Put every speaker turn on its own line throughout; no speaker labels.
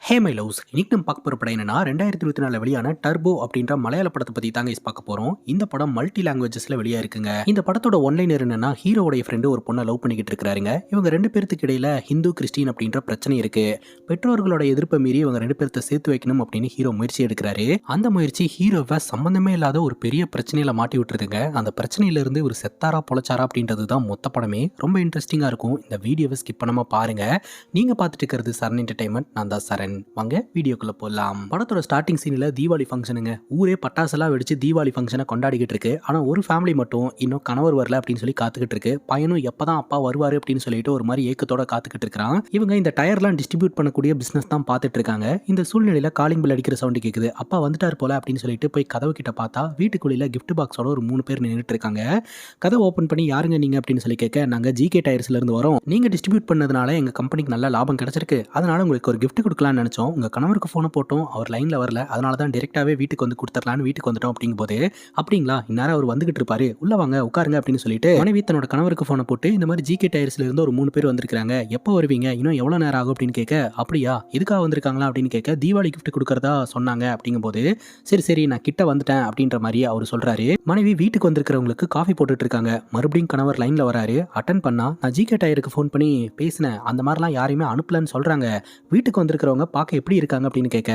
Hey my loves இன்னைக்கு நம்ம பார்க்க போகிற படம் என்னன்னா 2024 வெளியான டர்போ அப்படின்ற மலையாள படத்தை பற்றி தாங்க பார்க்க போகிறோம். இந்த படம் மல்டி லாங்குவேஜஸில் வெளியே இருக்குங்க. இந்த படத்தோட ஒன்லைனர் என்னன்னா, ஹீரோடைய ஃப்ரெண்டு ஒரு பொண்ணை லவ் பண்ணிக்கிட்டு இருக்காருங்க. இவங்க ரெண்டு பேருக்கு இடையில ஹிந்து கிறிஸ்டின் அப்படின்ற பிரச்சனை இருக்கு. பெற்றோர்களோட எதிர்ப்பை மீறி இவங்க ரெண்டு பேர்த்த சேர்த்து வைக்கணும் அப்படின்னு ஹீரோ முயற்சி எடுக்கிறாரு. அந்த முயற்சி ஹீரோவை சம்பந்தமே இல்லாத ஒரு பெரிய பிரச்சனையில மாட்டி விட்டுருதுங்க. அந்த பிரச்சனையில இருந்து ஒரு செத்தாரா பொழச்சாரா அப்படின்றது தான் மொத்த படமே. ரொம்ப இன்ட்ரெஸ்டிங்கா இருக்கும். இந்த வீடியோவை ஸ்கிப் பண்ணாம பாருங்க. நீங்க பார்த்துட்டு இருக்கிறது சரண் என்டர்டைன்மெண்ட். நான் தான் சரண். வாங்க வீடியோக்குள்ள போலாம். படத்தோட ஸ்டார்டிங் சீன்ல தீபாவளி ஃபங்க்ஷனுங்க. ஊரே பட்டாசெல்லாம் வெடிச்சு தீபாவளி ஃபங்க்ஷனை கொண்டாடிக்கிட்டு இருக்கு. ஆனா ஒரு ஃபேமிலி மட்டும் இன்னும் கணவர் வரல அப்படின்னு சொல்லி காத்துக்கிட்டு இருக்கு. பையனும் எப்பதான் அப்பா வருவாரு அப்படின்னு சொல்லிட்டு ஒரு மாதிரி ஏக்கத்தோட காத்துக்கிட்டு இருக்கான். இவங்க இந்த டயர்லாம் டிஸ்ட்ரிபியூட் பண்ணக்கூடிய பிசினஸ் தான் பார்த்துட்டு இருக்காங்க. இந்த சூழ்நிலையில காலிங் பெல் அடிக்கிற சவுண்ட் கேக்குது. அப்பா வந்துட்டார் போல அப்படின்னு சொல்லிட்டு போய் கதவு கிட்ட பார்த்தா வீட்டுக்குள்ள கிஃப்ட் பாக்ஸோட ஒரு 3 பேர் நின்றுட்டு இருக்காங்க. கதவை ஓபன் பண்ணி யாருங்க நீங்க அப்படின்னு சொல்லி கேட்க, நாங்க ஜிகே டயர்ஸ்ல இருந்து வரோம். நீங்க டிஸ்ட்ரிபியூட் பண்ணதுனால எங்க கம்பெனிக்கு நல்ல லாபம் கிடைச்சிருக்கு. அதனால உங்களுக்கு ஒரு கிஃப்ட் கொடுக்கலாம்னு நினைச்சோம். உங்க கணவருக்கு போனை போட்டோம், அவர் லைன்ல வரல. அதனால தான் டைரக்டாவே வீட்டுக்கு வந்து கொடுத்துடலான்னு வீட்டுக்கு வந்துட்டோம் அப்படிங்கும்போது, அப்படிங்களா இந்நேரம் அவர் வந்துகிட்டு இருப்பாரு, உள்ள வாங்க உட்காருங்க அப்படின்னு சொல்லிட்டு மனைவி தன்னோட கணவருக்கு போனை போட்டு இந்த மாதிரி ஜிகே டயர்ஸ்ல இருந்து ஒரு 3 பேர் வந்திருக்காங்க, எப்போ வருவீங்க, இன்னும் எவ்வளவு நேரம் ஆகும் அப்படின்னு கேட்க, அப்படியா எதுக்காக வந்திருக்காங்களா அப்படின்னு கேட்க, தீபாவளி கிஃப்ட் கொடுக்கறதா சொன்னாங்க அப்படிங்கும்போது, சரி சரி நான் கிட்ட வந்துட்டேன் அப்படின்ற மாதிரி அவர் சொல்றாரு. மனைவி வீட்டுக்கு வந்திருக்கிறவங்களுக்கு காஃபி போட்டுட்டு இருக்காங்க. மறுபடியும் கணவர் லைன்ல வராரு. அட்டன் பண்ணா, நான் ஜிகே டயருக்கு ஃபோன் பண்ணி பேசினேன், அந்த மாதிரிலாம் யாரையுமே அனுப்பலன்னு சொல்றாங்க, வீட்டுக்கு வந்திருக்கிறவங்க பார்க்க எப்படி இருக்காங்க அப்படின்னு கேட்க,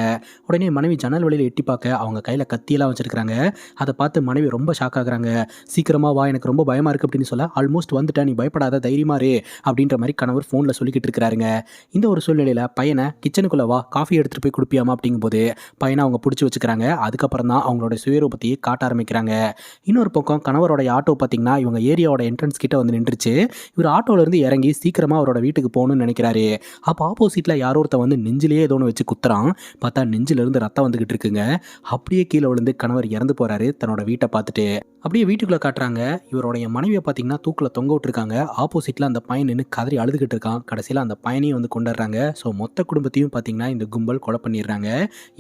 உடனே மனைவி ஜன்னல் வழியில் எட்டி பார்க்க அவங்க கையில கத்தியெல்லாம் வச்சிருக்காங்க. அதை பார்த்து மனைவி ரொம்ப ஷாக் ஆகுறாங்க. சீக்கிரமா வா, எனக்கு ரொம்ப பயமா இருக்கு அப்படின்னு சொல்ல, ஆல்மோஸ்ட் வந்துட்டேன், நீ பயப்படாத, தைரியமா இரு அப்படின்ற மாதிரி கணவர் போன்ல சொல்லிக்கிட்டு இருக்காருங்க. இந்த ஒரு சூழ்நிலையில பையனை கிச்சனுக்குள்ள வா, காஃபி எடுத்துட்டு போய் குடிப்பியாமா அப்படிங்கும்போது பையனை அவங்க பிடிச்சி வச்சுக்கிறாங்க. அதுக்கப்புறம் தான் அவங்களோட சுயரூபத்தையே காட்ட ஆரம்பிக்கிறாங்க. இன்னொரு பக்கம் கணவரோட ஆட்டோ பார்த்தீங்கன்னா இவங்க ஏரியாவோட என்ட்ரன்ஸ் கிட்ட வந்து நின்றுச்சு. இவர் ஆட்டோல இருந்து இறங்கி சீக்கிரமா அவரோட வீட்டுக்கு போகணும்னு நினைக்கிறாரு. அப்போ ஆப்போசிட்ல யாரோ ஒருத்த வந்து நெஞ்சிலேயே ஏதோ ஒன்று வச்சு குத்துறான். பார்த்தா நெஞ்சில இருந்து ரத்தம் வந்துகிட்டு இருக்குங்க. அப்படியே கீழே விழுந்து கணவர் இறந்து போறாரு தன்னோட வீட்டை பார்த்துட்டு. அப்படியே வீட்டுக்குள்ள காட்டுறாங்க. இவருடைய மனைவியை பார்த்தீங்கன்னா தூக்கில் தொங்க விட்டுருக்காங்க. ஆப்போசிட்ல அந்த பையன் நின்று கதறி அழுதுகிட்டு இருக்கான். கடைசியில் அந்த பையனையும் வந்து கொண்டுடுறாங்க. ஸோ மொத்த குடும்பத்தையும் பார்த்தீங்கன்னா இந்த கும்பல் கொலை பண்ணிடுறாங்க.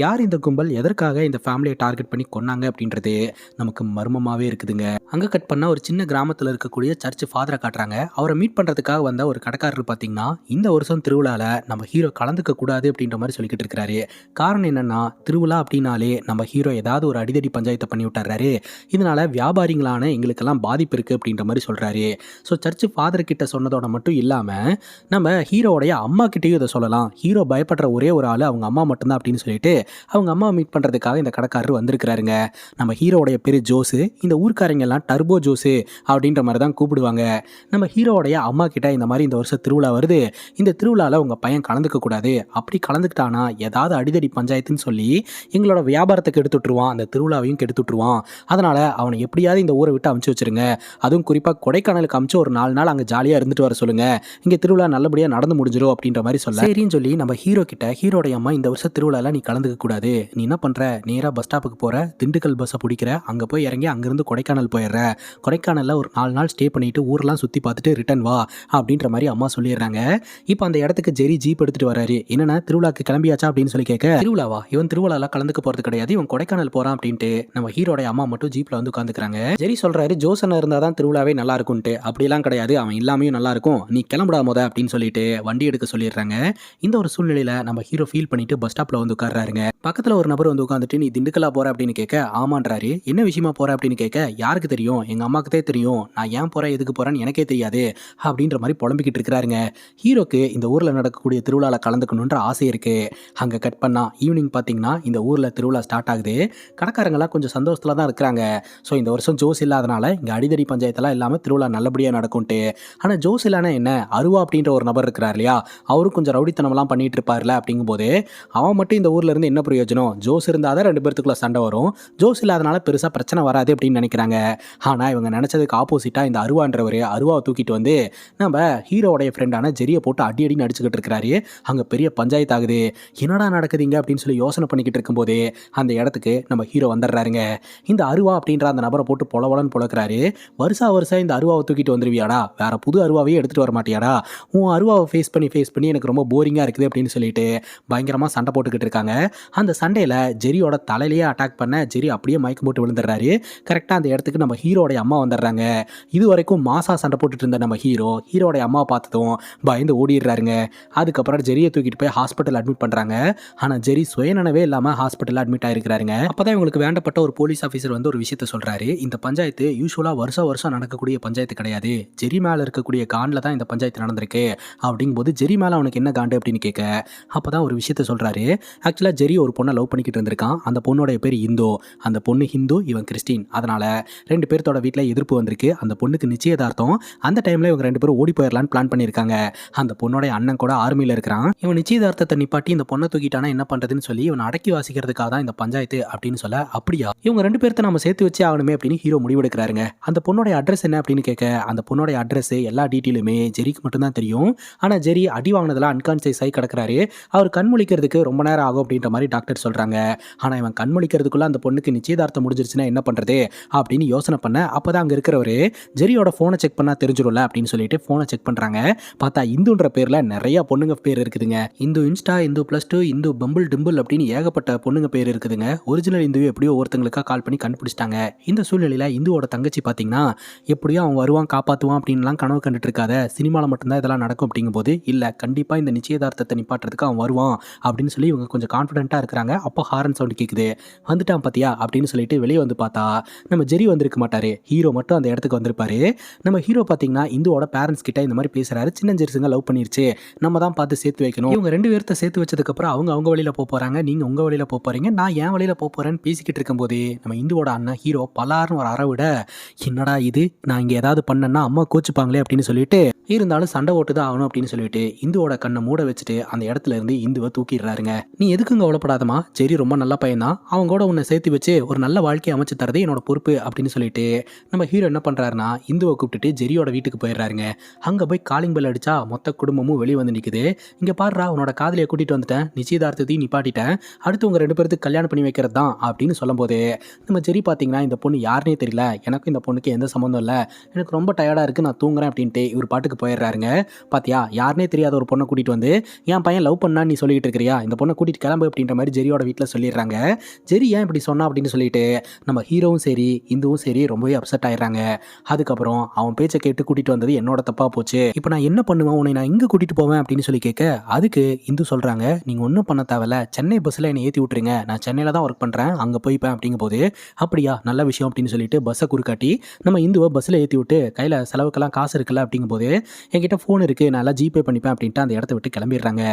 யார் இந்த கும்பல், எதற்காக இந்த ஃபேமிலியை டார்கெட் பண்ணி கொன்னாங்க அப்படின்றது நமக்கு மர்மமாகவே இருக்குதுங்க. அங்கே கட் பண்ணால் ஒரு சின்ன கிராமத்தில் இருக்கக்கூடிய சர்ச் ஃபாதரை காட்டுறாங்க. அவரை மீட் பண்ணுறதுக்காக வந்த ஒரு கடைக்காரர் பார்த்தீங்கன்னா இந்த வருஷம் திருவிழாவில் நம்ம ஹீரோ கலந்துக்க கூடாது அப்படின்ற மாதிரி சொல்லிக்கிட்டு இருக்கிறாரு. காரணம் என்னன்னா, திருவிழா அப்படின்னாலே நம்ம ஹீரோ ஏதாவது ஒரு அடிதடி பஞ்சாயத்தை பண்ணி விட்டுறாரு. இதனால வியாபாரிகளான எங்களுக்கெல்லாம் பாதிப்பு இருக்குது அப்படின்ற மாதிரி சொல்கிறாரு. ஸோ சர்ச் ஃபாதர் கிட்ட சொன்னதோட மட்டும் இல்லாமல் நம்ம ஹீரோடைய அம்மா கிட்டேயும் இதை சொல்லலாம். ஹீரோ பயப்படுற ஒரே ஒரு ஆள் அவங்க அம்மா மட்டும்தான் அப்படின்னு சொல்லிட்டு அவங்க அம்மாவை மீட் பண்ணுறதுக்காக இந்த கடைக்காரர் வந்திருக்கிறாருங்க. நம்ம ஹீரோடைய பேர் ஜோஸு. இந்த ஊர்க்காரங்க எல்லாம் டர்போ ஜோஸு அப்படின்ற மாதிரி தான் கூப்பிடுவாங்க. நம்ம ஹீரோடைய அம்மா கிட்ட இந்த மாதிரி இந்த வருஷம் திருவிழா வருது, இந்த திருவிழாவில் உங்கள் பையன் கலந்துக்க கூடாது, அப்படி கலந்துக்கிட்டானா ஏதாவது அடிதடி பஞ்சாயத்துன்னு சொல்லி எங்களோட வியாபாரத்தை கெடுத்துட்டுருவான், அந்த திருவிழாவையும் கெடுத்துட்டுருவான். அதனால் அவனை எப்படியாவது இந்த ஊரை விட்டு அமுச்சு வச்சிருங்க. அதுவும் குறிப்பாக கொடைக்கானலுக்கு அமுச்சு ஒரு 4 நாள் அங்கே ஜாலியாக இருந்துட்டு வர சொல்லுங்க, இங்கே திருவிழா நல்லபடியாக நடந்து முடிஞ்சிடும் அப்படின்ற மாதிரி சொல்ல, சரின்னு சொல்லி நம்ம ஹீரோ கிட்ட ஹீரோடைய அம்மா இந்த வருஷம் திருவிழாவில் நீ கலந்துக்க கூடாது, நீ என்ன பண்ணுற, நேராக பஸ் ஸ்டாப்புக்கு போகிற, திண்டுக்கல் பஸ்ஸை பிடிக்கிற, அங்கே போய் இறங்கி அங்கேருந்து கொடைக்கானல் போயிடுற, கொடைக்கானலில் ஒரு 4 நாள் ஸ்டே பண்ணிட்டு ஊரெலாம் சுற்றி பார்த்துட்டு ரிட்டன் வா அப்படின்ற மாதிரி அம்மா சொல்லிடுறாங்க. இப்போ அந்த இடத்துக்கு ஜெரி ஜீப் எடுத்துட்டு வராரு. என்னன்னா திருவிழாக்கு கிளம்பியாச்சா அப்படின்னு சொல்லி கேட்க, திருவிழாவா, இவன் திருவிழாலாம் கலந்துக்க போறது கிடையாது, இவன் கொடைக்கானல் போறான் அப்படின்ட்டு நம்ம ஹீரோடைய அம்மா மட்டும் ஜீப்ல வந்து உட்காந்துக்கிறாங்க. ஜெரி சொல்றாரு, ஜோசன் இருந்தாதான் திருவிழாவே நல்லா இருக்கும்ட்டு. அப்படிலாம் கிடையாது, அவன் இல்லாமையும் நல்லா இருக்கும், நீ கிளம்புடா முத அப்படின்னு சொல்லிட்டு வண்டி எடுக்க சொல்லிடுறாங்க. இந்த ஒரு சூழ்நிலையில நம்ம ஹீரோ ஃபீல் பண்ணிட்டு பஸ் ஸ்டாப்ல வந்து உட்கார்றாருங்க. பக்கத்துல ஒரு நபர் வந்து உட்காந்துட்டு நீ திண்டுக்கலா போற அப்படின்னு கேட்க, ஆமான்றாரு. என்ன விஷயமா போற அப்படின்னு கேட்க, யாருக்கு தெரியும், எங்க அம்மாக்குதே தெரியும், நான் ஏன் போறேன் எதுக்கு போறேன்னு எனக்கே தெரியாது அப்படின்ற மாதிரி புலம்பிக்கிட்டு இருக்கிறாருங்க. ஹீரோக்கு இந்த ஊர்ல நடக்கக்கூடிய திருவிழாவில் கலந்துக்கணுன்ற ஆசை இருக்கு. அங்கே கட் பண்ணா ஈவினிங் பார்த்தீங்கன்னா இந்த ஊரில் திருவிழா ஸ்டார்ட் ஆகுது. கடைக்காரங்களாம் கொஞ்சம் சந்தோஷத்தில் தான் இருக்கிறாங்க. ஸோ இந்த வருஷம் ஜோஸ் இல்லாதனால இங்கே அடிதடி பஞ்சாயத்தெல்லாம் இல்லாமல் திருவிழா நல்லபடியாக நடக்கும்ட்டு. ஆனால் ஜோஸ் இல்லைன்னா என்ன, அருவா அப்படின்ற ஒரு நபர் இருக்கிறார் இல்லையா, அவரும் கொஞ்சம் ரவுடித்தனம்லாம் பண்ணிட்டு இருப்பார்ல. அப்படிங்கும்போது அவன் மட்டும் இந்த ஊர்ல இருந்து என்ன பிரயோஜனம், ஜோஸ் இருந்தால் தான் 2 பேர்த்துக்குள்ள சண்டை வரும், ஜோஸ் இல்லாதனால பெருசாக பிரச்சனை வராது அப்படின்னு நினைக்கிறாங்க. ஆனால் இவங்க நினச்சதுக்கு ஆப்போசிட்டாக இந்த அருவான்றவர் அருவாவை தூக்கிட்டு வந்து நம்ம ஹீரோடைய ஃப்ரெண்டான ஜெரியை போட்டு அடி அடின்னு அடிச்சுக்கிட்டு இருக்கிறாரு. அங்கே பெரிய பஞ்சாயத்து ஆகுது. என்னடா நடக்குதுங்க அப்படின்னு சொல்லி யோசனை பண்ணிக்கிட்டு இருக்கும்போது அந்த இடத்துக்கு நம்ம ஹீரோ வந்துடுறாருங்க. இந்த அருவா அப்படின்ற அந்த நபரை போட்டு பொலவலன்னு பொழக்கிறாரு. வருஷா இந்த அருவாவை தூக்கிட்டு வந்துருவியாடா, வேற புது அருவாவையே எடுத்துட்டு வர மாட்டியாடா, உன் அருவாவை ஃபேஸ் பண்ணி எனக்கு ரொம்ப போரிங்காக இருக்குது அப்படின்னு சொல்லிட்டு பயங்கரமாக சண்டை போட்டுக்கிட்டு இருக்காங்க. அந்த சண்டையில் ஜெரியோட தலையிலேயே அட்டாக் பண்ண ஜெரி அப்படியே மயக்கம் போட்டு விழுந்துடுறாரு. கரெக்டாக அந்த இடத்துக்கு நம்ம ஹீரோடைய அம்மா வந்துடுறாங்க. இது வரைக்கும் மாசா சண்டை போட்டுட்டு இருந்த நம்ம ஹீரோடைய அம்மா பார்த்ததும் பயந்து ஓடிடுறாருங்க. அதுக்கப்புறம் ஜெரியை தூக்கிட்டு போய் ஹாஸ்பிட்டல் ஹாஸ்பிட்டல் அட்மிட் பண்றாங்க. ஆனா ஜெரி சுயநனவே இல்லாம ஹாஸ்பிட்டல் அட்மிட் ஆயிருக்காருங்க. அப்பதான் இவங்களுக்கு வேண்டப்பட்ட ஒரு போலீஸ் ஆபீசர் வந்து ஒரு விஷயத்த சொல்றாரு. இந்த பஞ்சாயத்து யூசுவலா வருஷம் நடக்கக்கூடிய பஞ்சாயத்து கிடையாது. ஜெரி மேல இருக்கக்கூடிய காண்ட்ல தான் இந்த பஞ்சாயத்து நடந்திருக்கு. அப்படிங்கும்போது ஜெரி மேல அவனுக்கு என்ன காண்டு அப்படின்னு கேட்க அப்பதான் ஒரு விஷயத்த சொல்றாரு. ஆக்சுவலா ஜெரி ஒரு பொண்ணை லவ் பண்ணிக்கிட்டு இருந்திருக்கான். அந்த பொண்ணோட பேர் இந்து. அந்த பொண்ணு ஹிந்து, இவன் கிறிஸ்டின். அதனால 2 பேர்த்தோட வீட்ல எதிர்ப்பு வந்திருக்கு. அந்த பொண்ணுக்கு நிச்சயதார்த்தம். அந்த டைம்ல இவங்க 2 பேரும் ஓடி போயிடலான்னு பிளான் பண்ணியிருக்காங்க. அந்த பொண்ணோட அண்ணன் கூட ஆர்மியில இருக்கிறான். இவன் நிச்சயதார்த்தத்தை நிப்பாட்டி இந்த பொண்ணை தூக்கிட்டானா என்ன பண்றதுன்னு சொல்லி இவன் அடக்கி வாசிக்கிறதுக்காக தான் இந்த பஞ்சாயத்து அப்படின்னு சொல்ல, அப்படியா இவங்க 2 பேர்த்த நம்ம சேர்த்து வச்சே ஆகணுமே அப்படின்னு ஹீரோ முடிவெடுக்கிறாருங்க. அந்த பொண்ணோட அட்ரஸ் என்ன அப்படின்னு கேட்க அந்த பொண்ணோட அட்ரஸ் எல்லா டீட்டெயிலுமே ஜெரிக்கு மட்டும்தான் தெரியும். ஆனா ஜெரி அடி வாங்கினதுல அன்கான்சியஸ் ஆகி கிடக்குறாரு. அவர் கண் முழிக்கிறதுக்கு ரொம்ப நேரம் ஆகும் அப்படின்ற மாதிரி டாக்டர் சொல்றாங்க. ஆனா இவன் கண் முழிக்கிறதுக்குள்ள அந்த பொண்ணுக்கு நிச்சயதார்த்தம் முடிஞ்சிருச்சுன்னா என்ன பண்றது அப்படின்னு யோசனை பண்ண அப்பதான் அங்க இருக்கிறவரு ஜெரியோட போனை செக் பண்ணா தெரிஞ்சிடும்ல அப்படின்னு சொல்லிட்டு போனை செக் பண்றாங்க. பார்த்தா இந்துன்ற பேர்ல நிறைய பொண்ணுங்க பேர் இருக்குதுங்க. இந்து இன்ஸ்டா, இந்து +2, இந்து பம்பிள் டிம்பிள் அப்படின்னு ஏகப்பட்ட பொண்ணுங்க பேர் இருக்குதுங்க. ஒரிஜினல் இந்துவே எப்படியோ ஒருத்தங்களுக்கா கால் பண்ணி கண்டுபிடிச்சிட்டாங்க. இந்த சூழ்நிலையில இந்துவோட தங்கச்சி பாத்தீங்கன்னா எப்படியோ அவன் வருவான் காப்பாத்துவான் அப்படின்லாம் கனவு கண்டுட்டு இருக்காத, சினிமாவில் மட்டும்தான் இதெல்லாம் நடக்கும் அப்படிங்கும்போது இல்லை கண்டிப்பாக இந்த நிச்சயதார்த்தத்தை நிப்பாட்டுறதுக்கு அவன் வருவான் அப்படின்னு சொல்லி இவங்க கொஞ்சம் கான்ஃபிடென்ட்டாக இருக்கிறாங்க. அப்போ ஹாரன் சவுண்ட் கேட்குது. வந்துட்டான் பாத்தியா அப்படின்னு சொல்லிட்டு வெளியே வந்து பார்த்தா நம்ம ஜெரி வந்திருக்க மாட்டாரு. ஹீரோ மட்டும் அந்த இடத்துக்கு வந்திருப்பாரு. நம்ம ஹீரோ பார்த்தீங்கன்னா இந்துவோட பேரண்ட்ஸ் கிட்ட இந்த மாதிரி பேசுறாரு. சின்ன ஜெரிசுங்க லவ் பண்ணிருச்சு, நம்ம தான் பார்த்து சேர்த்து வைக்கணும். இவங்க 2 பேர்த்த சேர்த்து வச்சதுக்கப்புறம் அவங்க வழியில போறாங்க, நீங்க உங்க வழியில போறீங்க, நான் என் வழியில போறேன்னு பேசிக்கிட்டு இருக்கும்போது நம்ம இந்துவோட அண்ணன் ஹீரோ பலார்னு ஒரு அற விட, என்னடா இது நான் இங்க ஏதாவது பண்ணேன்னா அம்மா கோச்சுப்பாங்களே அப்படின்னு சொல்லிட்டு இருந்தாலும் சண்டை ஓட்டுதான் ஆகணும் அப்படின்னு சொல்லிட்டு இந்துவோட கண்ணை மூட வச்சுட்டு அந்த இடத்துல இருந்து இந்துவை தூக்கிடுறாருங்க. நீ எதுக்குங்க கவலைப்படாதமா, ஜெரி ரொம்ப நல்ல பையன் தான், அவங்க கூட உன்னை சேர்த்து வச்சு ஒரு நல்ல வாழ்க்கையை அமைச்சு தரதே என்னோட பொறுப்பு அப்படின்னு சொல்லிட்டு நம்ம ஹீரோ என்ன பண்றாருன்னா இந்துவை கூப்பிட்டுட்டு ஜெரியோட வீட்டுக்கு போயிடுறாருங்க. அங்க போய் காலிங் பெல் அடிச்சா மொத்த குடும்பமும் வெளியே வந்து நிக்குது. இங்க பாருடா உன்னோட காதலியை கூட்டிட்டு வந்துட்டேன், நிச்சயதார்த்தத்தையும் நிப்பாட்டிட்டேன், அடுத்து உங்க 2 பேருக்கு கல்யாணம் பண்ணி வைக்கிறது தான் அப்படின்னு சொல்லும் போது நம்ம ஜெரி பாத்தீங்கன்னா இந்த பொண்ணு யாருன்னே தெரியல, எனக்கும் இந்த பொண்ணுக்கு எந்த சம்மந்தம் இல்லை, எனக்கு ரொம்ப டயர்டா இருக்கு, நான் தூங்குறேன் அப்படின்ட்டு இவர் பாட்டுக்கு போயிடுறாருங்க. பாத்தியா யாருனே தெரியாத ஒரு பொண்ணை கூட்டிட்டு வந்து என் பையன் லவ் பண்ணா நீ சொல்லிட்டு இருக்கிறியா, இந்த பொண்ணை கூட்டிட்டு கிளம்பு அப்படின்ற மாதிரி ஜெரியோட வீட்டில் சொல்லிடுறாங்க. ஜெரி ஏன் இப்படி சொன்னா அப்படின்னு சொல்லிட்டு நம்ம ஹீரோவும் சரி இந்துவும் சரி ரொம்பவே அப்செட் ஆயிடுறாங்க. அதுக்கப்புறம் அவன் பேச்சை கேட்டு கூட்டிட்டு வந்தது என்னோட தப்பா போச்சு, இப்போ நான் என்ன பண்ணுவேன், உன்னை நான் எங்க கூட்டிட்டு போவேன் அப்படின்னு சொல்லி கேட்க அதுக்கு இந்து சொல்றாங்க, நீங்க ஒன்றும் பண்ண தேவையில்ல, சென்னை பஸ்ல என்னை ஏற்றி விட்டுருங்க, நான் சென்னையில தான் ஒர்க் பண்றேன், அங்க போய்ப்பேன் அப்படிங்கும் போது அப்படியா நல்ல விஷயம் அப்படின்னு சொல்லிட்டு பஸ்ஸை குறுக்காட்டி நம்ம இந்துவை பஸ்ல ஏற்றி விட்டு கையில செலவுக்கெல்லாம் காசு இருக்குல்ல அப்படிங்கும்போது என்கிட்ட ஃபோன் இருக்குது நான் எல்லாம் ஜிபே பண்ணிப்பேன் அப்படின்ட்டு அந்த இடத்த விட்டு கிளம்பிடுறாங்க.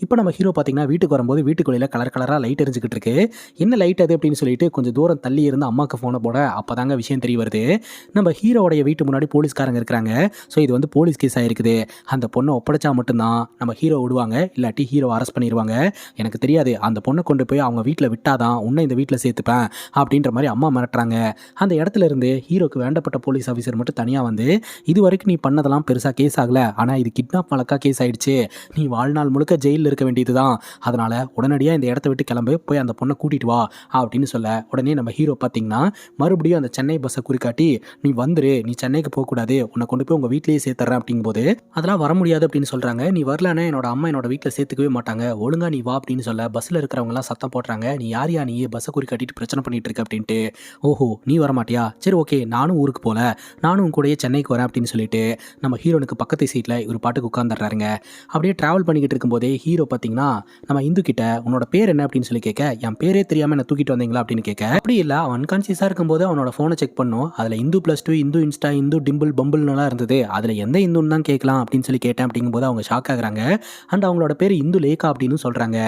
இப்போ நம்ம ஹீரோ பார்த்தீங்கன்னா வீட்டுக்கு வரும்போது வீட்டுக்குள்ளே கலராக லைட் எரிஞ்சுக்கிட்டு இருக்கு. என்ன லைட் அது அப்படின்னு சொல்லிட்டு கொஞ்சம் தூரம் தள்ளி இருந்து அம்மாவுக்கு ஃபோனை போட அப்போதாங்க விஷயம் தெரிய வருது. நம்ம ஹீரோடைய வீட்டு முன்னாடி போலீஸ்காரங்க இருக்கிறாங்க. ஸோ இது வந்து போலீஸ் கேஸ் ஆயிருக்குது. அந்த பொண்ணை ஒப்படைச்சா மட்டும்தான் நம்ம ஹீரோ விடுவாங்க, இல்லாட்டி ஹீரோ அரெஸ்ட் பண்ணிடுவாங்க. எனக்கு தெரியாது, அந்த பொண்ணை கொண்டு போய் அவங்க வீட்டில் விட்டாதான் உன்னை இந்த வீட்டில் சேர்த்துப்பேன் அப்படின்ற மாதிரி அம்மா மிரட்டுறாங்க. அந்த இடத்துல இருந்து ஹீரோக்கு வேண்டப்பட்ட போலீஸ் ஆஃபீஸர் மட்டும் தனியாக வந்து இது வரைக்கும் நீ பண்ணதெல்லாம் பெருசாக கேஸ் ஆகல, ஆனால் இது கிட்னாப் வழக்கா கேஸ் ஆயிடுச்சு, நீ வாழ்நாள் முழுக்க ஜெயிலில் இருக்க வேண்டியது தான், அதனால உடனடியாக இந்த இடத்த விட்டு கிளம்பு, போய் அந்த பொண்ணை கூட்டிட்டு வா அப்படின்னு சொல்ல உடனே நம்ம ஹீரோ பார்த்தீங்கன்னா மறுபடியும் அந்த சென்னை பஸ்ஸை குறிக்காட்டி நீ வந்துரு, நீ சென்னைக்கு போகக்கூடாது, உன்னை கொண்டு போய் உங்கள் வீட்லேயே சேர்த்துறேன் அப்படிங்கும்போது அதெல்லாம் வர முடியாது அப்படின்னு சொல்கிறாங்க. நீ வரலன்னா என்னோட அம்மா என்னோட வீட்டில் சேர்த்துக்கவே மாட்டாங்க, ஒழுங்கா நீ வா அப்படின்னு சொல்ல பஸ்ஸில் இருக்கிறவங்கலாம் சத்தம் போடுறாங்க, நீ யாரையா நீ பஸ்ஸை குறிக்காட்டிட்டு பிரச்சனை பண்ணிட்டு இருக்க அப்படின்ட்டு. ஓஹோ நீ வரமாட்டியா, சரி ஓகே நானும் ஊருக்கு போல, நானும் கூடயே சென்னைக்கு வரேன் அப்படின்னு சொல்லிட்டு நம்ம ஹீரோனுக்கு பக்கத்து சீட்டில் இவர் பாட்டுக்கு உட்காந்துடுறாருங்க. அப்படியே ட்ராவல் பண்ணிக்கிட்டு இருக்கும்போதே ஹீரோ பார்த்தீங்கன்னா நம்ம இந்து கிட்ட உன்னோட பேர் என்ன அப்படின்னு சொல்லி கேட்க என் பேரே தெரியாமல் என்ன தூக்கிட்டு வந்தீங்களா அப்படின்னு கேட்க அப்படி இல்லை அவன் அன்கான்சியஸாக இருக்கும்போது அவனோட ஃபோனை செக் பண்ணும், அதில் இந்து +2 இந்து இன்ஸ்டா இந்து டிம்பிள் பம்பிள்னுலாம் இருந்தது, அதில் எந்த இந்துன்னு தான் கேட்கலாம் அப்படின்னு சொல்லி கேட்டேன் அப்படிங்கும்போது அவங்க ஷாக் ஆகுறாங்க. அண்ட் அவங்களோட பேர் இந்து லேகா அப்படின்னு சொல்கிறாங்க.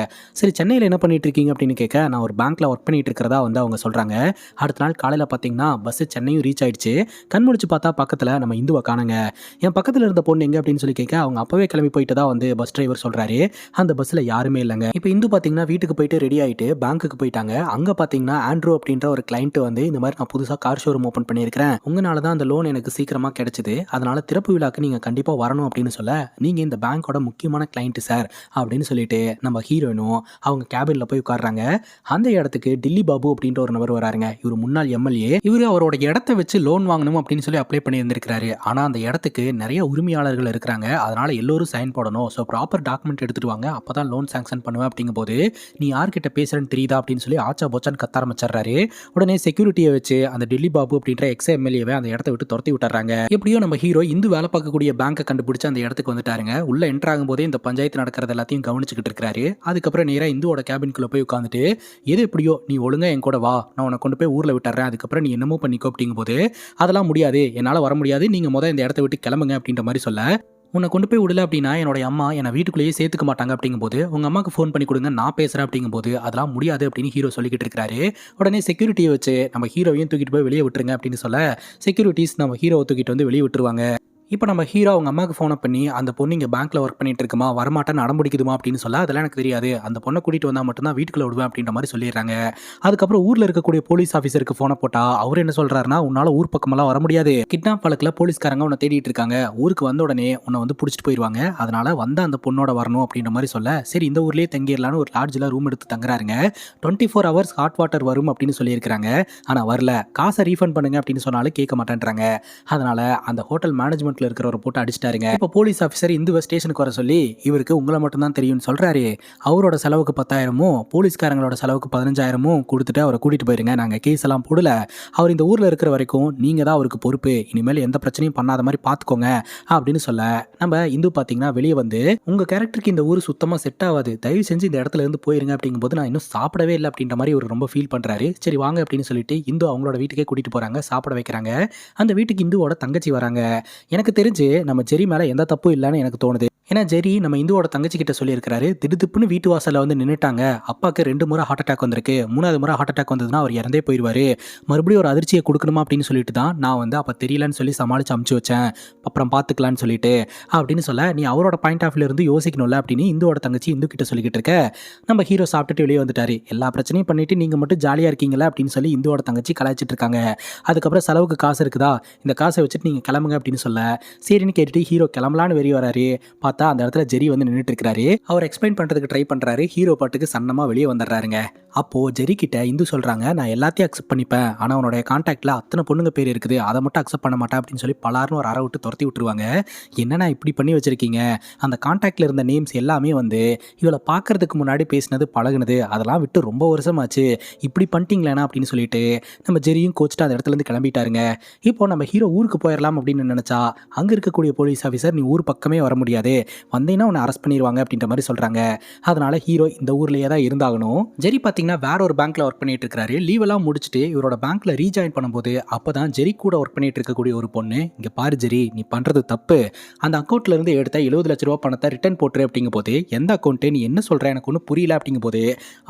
சரி சென்னையில் என்ன பண்ணிட்டு இருக்கீங்க அப்படின்னு கேட்க நான் ஒரு பேங்க்கில் ஒர்க் பண்ணிட்டு இருக்கிறதா வந்து அவங்க சொல்கிறாங்க. அடுத்த நாள் காலையில் பார்த்தீங்கன்னா பஸ்ஸு சென்னையும் ரீச் ஆயிடுச்சு. கண் முடிச்சு பார்த்தா பக்கத்தில் நம்ம இந்துவை காணுங்க. என் பக்கத்தில் இருந்த பொண்ணு எங்கே அப்படின்னு சொல்லி கேட்க அவங்க அப்பவே கிளம்பி போயிட்டு தான் வந்து பஸ் டிரைவர் சொல்கிறாரு. அந்த பஸ்ஸில் யாருமே இல்லைங்க. இப்போ இந்து பார்த்தீங்கன்னா வீட்டுக்கு போயிட்டு ரெடி ஆகிட்டு பேங்க்குக்கு போயிட்டாங்க. அங்கே பார்த்தீங்கன்னா ஆண்ட்ரூ அப்படின்ற ஒரு கிளைண்ட் வந்து இந்த மாதிரி நான் புதுசாக கார் ஷோரூம் ஓப்பன் பண்ணியிருக்கிறேன், உங்களால தான் அந்த லோன் எனக்கு சீக்கிரமாக கிடைச்சிது, அதனால திறப்பு விழாக்கு நீங்கள் கண்டிப்பாக வரணும் அப்படின்னு சொல்ல நீங்கள் இந்த பேங்கோட முக்கியமான கிளைண்ட் சார் அப்படின்னு சொல்லிட்டு நம்ம ஹீரோயினும் அவங்க கேபினில் போய் உட்காடுறாங்க. அந்த இடத்துக்கு டில்லி பாபு அப்படின்ற ஒரு நபர் வராருங்க. இவர் முன்னாள் எம்எல்ஏ. இவர் அவரோட இடத்த வச்சு லோன் வாங்கணும் அப்படின்னு சொல்லி அப்ளை பண்ணி இருந்திருக்கிறாரு. ஆனால் அந்த இடத்துக்கு நிறைய உரிமை உரிமையாளர்கள் இருக்கிறாங்க, அதனால எல்லோரும் சைன் போடணும். ஸோ ப்ராப்பர் டாக்குமெண்ட் எடுத்துட்டு வாங்க, அப்பதான் லோன் சாங்ஷன் பண்ணுவேன் அப்படிங்கும்போது, நீ யார்கிட்ட பேசுறேன்னு தெரியுதா அப்படின்னு சொல்லி ஆச்சா போச்சான்னு கத்த ஆரம்பிச்சிடுறாரு. உடனே செக்யூரிட்டியை வச்சு அந்த டெல்லி பாபு அப்படின்ற எக்ஸ் எம்எல்ஏவை அந்த இடத்த விட்டு துரத்தி விட்டுறாங்க. எப்படியோ நம்ம ஹீரோ இந்து வேலை பார்க்கக்கூடிய பேங்கை கண்டுபிடிச்சு அந்த இடத்துக்கு வந்துட்டாருங்க. உள்ள என்டர் ஆகும்போதே இந்த பஞ்சாயத்து நடக்கிறது எல்லாத்தையும் கவனிச்சுக்கிட்டு இருக்காரு. அதுக்கப்புறம் நேரா இந்துவோட கேபின்குள்ள போய் உட்காந்துட்டு, எது எப்படியோ நீ ஒழுங்கா என் கூட வா, நான் உன்னை கொண்டு போய் ஊர்ல விட்டுறேன், அதுக்கப்புறம் நீ என்னமோ பண்ணிக்கோ அப்படிங்கும்போது, அதெல்லாம் முடியாது, என்னால வர முடியாது, நீங்க இந்த இடத்த விட்டு கிளம்புங்க அப்படின்ற மாதிரி சொல்ல, உன்னை கொண்டு போய் விடல அப்படின்னா என்னோட அம்மா என்னை வீட்டுக்குள்ளேயே சேர்த்துக்க மாட்டாங்க அப்படிங்கும்போது, உங்க அம்மாக்கு ஃபோன் பண்ணி கொடுங்க, நான் பேசுறேன் அப்படிங்கும்போது, அதெல்லாம் முடியாது அப்படின்னு ஹீரோ சொல்லிக்கிட்டு இருக்காரு. உடனே செக்யூரிட்டியை வச்சு நம்ம ஹீரோவையும் தூக்கிட்டு போய் வெளியே விட்டுருங்க அப்படின்னு சொல்ல, செக்யூரிட்டிஸ் நம்ம ஹீரோவை தூக்கிட்டு வந்து வெளியே விட்டுருவாங்க. இப்போ நம்ம ஹீரோ அவங்க அம்மாவுக்கு ஃபோனை பண்ணி, அந்த பொண்ணு இங்கே பேங்க்கில் ஒர்க் பண்ணிட்டு இருக்குமா, வரமாட்டேன்னு அடம்பிடிக்குதுமா அப்படின்னு சொல்ல, அதெல்லாம் எனக்கு தெரியாது, அந்த பொண்ணை கூட்டிகிட்டு வந்தால் மட்டும்தான் வீட்டுக்குள்ள விடுவேன் அப்படின்ற மாதிரி சொல்லிடுறாங்க. அதுக்கப்புறம் ஊரில் இருக்கக்கூடிய போலீஸ் ஆஃபீஸருக்கு ஃபோனை போட்டால் அவர் என்ன சொல்கிறாருன்னா, உன்னால் ஊர் பக்கமெல்லாம் வர முடியாது, கிட்னாப் வழக்கில் போலீஸ்காரங்க உன்னை தேடிட்டு இருக்காங்க, ஊருக்கு வந்த உடனே உன்னை பிடிச்சிட்டு போயிடுவாங்க, அதனால் வந்த அந்த பொண்ணோட வரணும் அப்படின்ற மாதிரி சொல்ல, சரி இந்த ஊர்லேயே தங்கிடலான்னு ஒரு லாட்ஜில் ரூம் எடுத்து தங்குறாருங்க. 24 ஹவர்ஸ் ஹாட் வாட்டர் வரும் அப்படின்னு சொல்லியிருக்கிறாங்க. ஆனால் வரல, காசை ரீஃபண்ட் பண்ணுங்க அப்படின்னு சொன்னாலும் கேட்க மாட்டேன்றாங்க. அதனால் அந்த ஹோட்டல் மேனேஜ்மெண்ட் இருக்கிறவரை போட்டு அடிச்சிட்டாருங்க. இப்போ போலீஸ் ஆஃபீஸர் இந்துவை ஸ்டேஷனுக்கு வர சொல்லி, இவருக்கு உங்களை மட்டும் தான் தெரியும்னு சொல்றாரு. அவரோட செலவுக்கு 10,000 போலீஸ்காரங்களோட செலவுக்கு 15,000 கொடுத்துட்டு அவரை கூட்டிட்டு போயிருங்க, நாங்க கேஸ் எல்லாம் போடல, அவர் இந்த ஊர்ல இருக்கிற வரைக்கும் நீங்க தான் அவருக்கு பொறுப்பு, இனிமேல் எந்த பிரச்சனையும் பண்ணாத மாதிரி பாத்துக்கோங்க அப்படின்னு சொல்ல, நம்ம இந்து பாத்தீங்கன்னா வெளியே வந்து, உங்க கேரக்டருக்கு இந்த ஊர் சுத்தமா செட் ஆகாது, தயவு செஞ்சு இந்த இடத்துல இருந்து போயிருங்க அப்படிங்கும்போது, நான் இன்னும் சாப்பிடவே இல்லை அப்படின்ற மாதிரி ஒரு ரொம்ப ஃபீல் பண்றாரு. சரி வாங்க அப்படின்னு சொல்லிட்டு இந்து அவங்களோட வீட்டுக்கே கூட்டிட்டு போறாங்க, சாப்பிட வைக்கிறாங்க. அந்த வீட்டுக்கு இந்துவோட தங்கச்சி வராங்க. எனக்கு தெரிஞ்சு நம்ம ஜெரி மேலே எந்த தப்பும் இல்லைன்னு எனக்கு தோணுது. ஏன்னா ஜெரி நம்ம இந்துவோட தங்கச்சி கிட்ட சொல்லியிருக்காரு, திடுப்புன்னு வீட்டு வாசலில் வந்து நின்றுட்டாங்க, அப்பாவுக்கு 2 முறை ஹார்ட் அட்டாக் வந்திருக்கு, 3வது முறை ஹார்ட் அட்டாக் வந்ததுன்னா அவர் இறந்தே போயிடுவார், மறுபடியும் ஒரு அதிர்ச்சியை கொடுக்கணுமா அப்படின்னு சொல்லிட்டு தான் நான் அப்போ தெரியலன்னு சொல்லி சமாளித்து அமுச்சு வச்சேன், அப்புறம் பார்த்துக்கலான்னு சொல்லிட்டு அப்படின்னு சொல்ல, நீ அவரோட பாயிண்ட் ஆஃப் இருந்து யோசிக்கணும்ல அப்படின்னு இந்துவோட தங்கச்சி இந்து கிட்ட சொல்லிக்கிட்டு இருக்க. நம்ம ஹீரோ சாப்பிட்டுட்டு வெளியே வந்துட்டாரு. எல்லா பிரச்சனையும் பண்ணிட்டு நீங்கள் மட்டும் ஜாலியாக இருக்கீங்களா அப்படின்னு சொல்லி இந்துவோட தங்கச்சி கலாய்ச்சிட்டு இருக்காங்க. அதுக்கப்புறம் செலவுக்கு காசு இருக்குதா, இந்த காசை வச்சுட்டு நீங்கள் கிளம்புங்க அப்படின்னு சொல்ல, சரின்னு கேட்டுட்டு ஹீரோ கிளம்பலான்னு வெளியே வராரு. பார்த்தா அந்த இடத்துல ஜெரி வந்து நின்றுட்டு இருக்காரு. அவர் எக்ஸ்பிளைன் பண்றதுக்கு ட்ரை பண்றாரு. ஹீரோ பாட்டுக்கு சன்னமா வெளியே வந்துடுறாருங்க. அப்போ ஜெரி கிட்ட இந்து சொல்றாங்க, நான் எல்லாத்தையும் அக்செப்ட் பண்ணிப்பேன், ஆனா உன்னோட கான்டாக்ட்ல அத்தனை பொண்ணுங்க பேர் இருக்குது, அதை மட்டும் அக்செப்ட் பண்ண மாட்டேன் அப்படின்னு சொல்லி பலாருன்னு ஒரு அறை விட்டு துரத்தி விட்டுருவாங்க. என்னன்னா இப்படி பண்ணி வச்சிருக்கீங்க, அந்த கான்டாக்ட்ல இருந்த நேம்ஸ் எல்லாமே இவளை பார்க்கறதுக்கு முன்னாடி பேசினது பழகுனது, அதெல்லாம் விட்டு ரொம்ப வருஷமாச்சு, இப்படி பண்ணிட்டீங்களேனா அப்படின்னு சொல்லிட்டு நம்ம ஜெரியும் கோச்சிட்டு அந்த இடத்துல இருந்து கிளம்பிட்டாருங்க. இப்போ நம்ம ஹீரோ ஊருக்கு போயிடலாம் அப்படின்னு நினைச்சா, அங்க இருக்கக்கூடிய போலீஸ் ஆஃபீஸர் நீ ஊர் பக்கமே வர முடியாது, வந்தீங்கன்னா உன்னை அரெஸ்ட் பண்ணிடுவாங்க அப்படின்ற மாதிரி சொல்றாங்க. அதனால ஹீரோ இந்த ஊர்லயே தான் இருந்தாகணும். ஜெரி பாத்தீங்கன்னா வேற ஒரு பேங்க்ல ஒர்க் பண்ணிட்டு இருக்காரு. லீவ் எல்லாம் முடிச்சுட்டு இவரோட பேங்க்ல ரீஜாயின் பண்ணும்போது அப்பதான் ஜெரி கூட ஒர்க் பண்ணிட்டு இருக்கக்கூடிய ஒரு பொண்ணு, இங்க பாரு ஜெரி, நீ பண்றது தப்பு, அந்த அக்கௌண்ட்ல இருந்து எடுத்த 70 லட்ச ரூபாய் பணத்தை ரிட்டர்ன் போட்டுரு அப்படிங்கும் போது, எந்த அக்கௌண்ட், நீ என்ன சொல்ற, எனக்கு ஒன்றும் புரியல அப்படிங்கும் போது,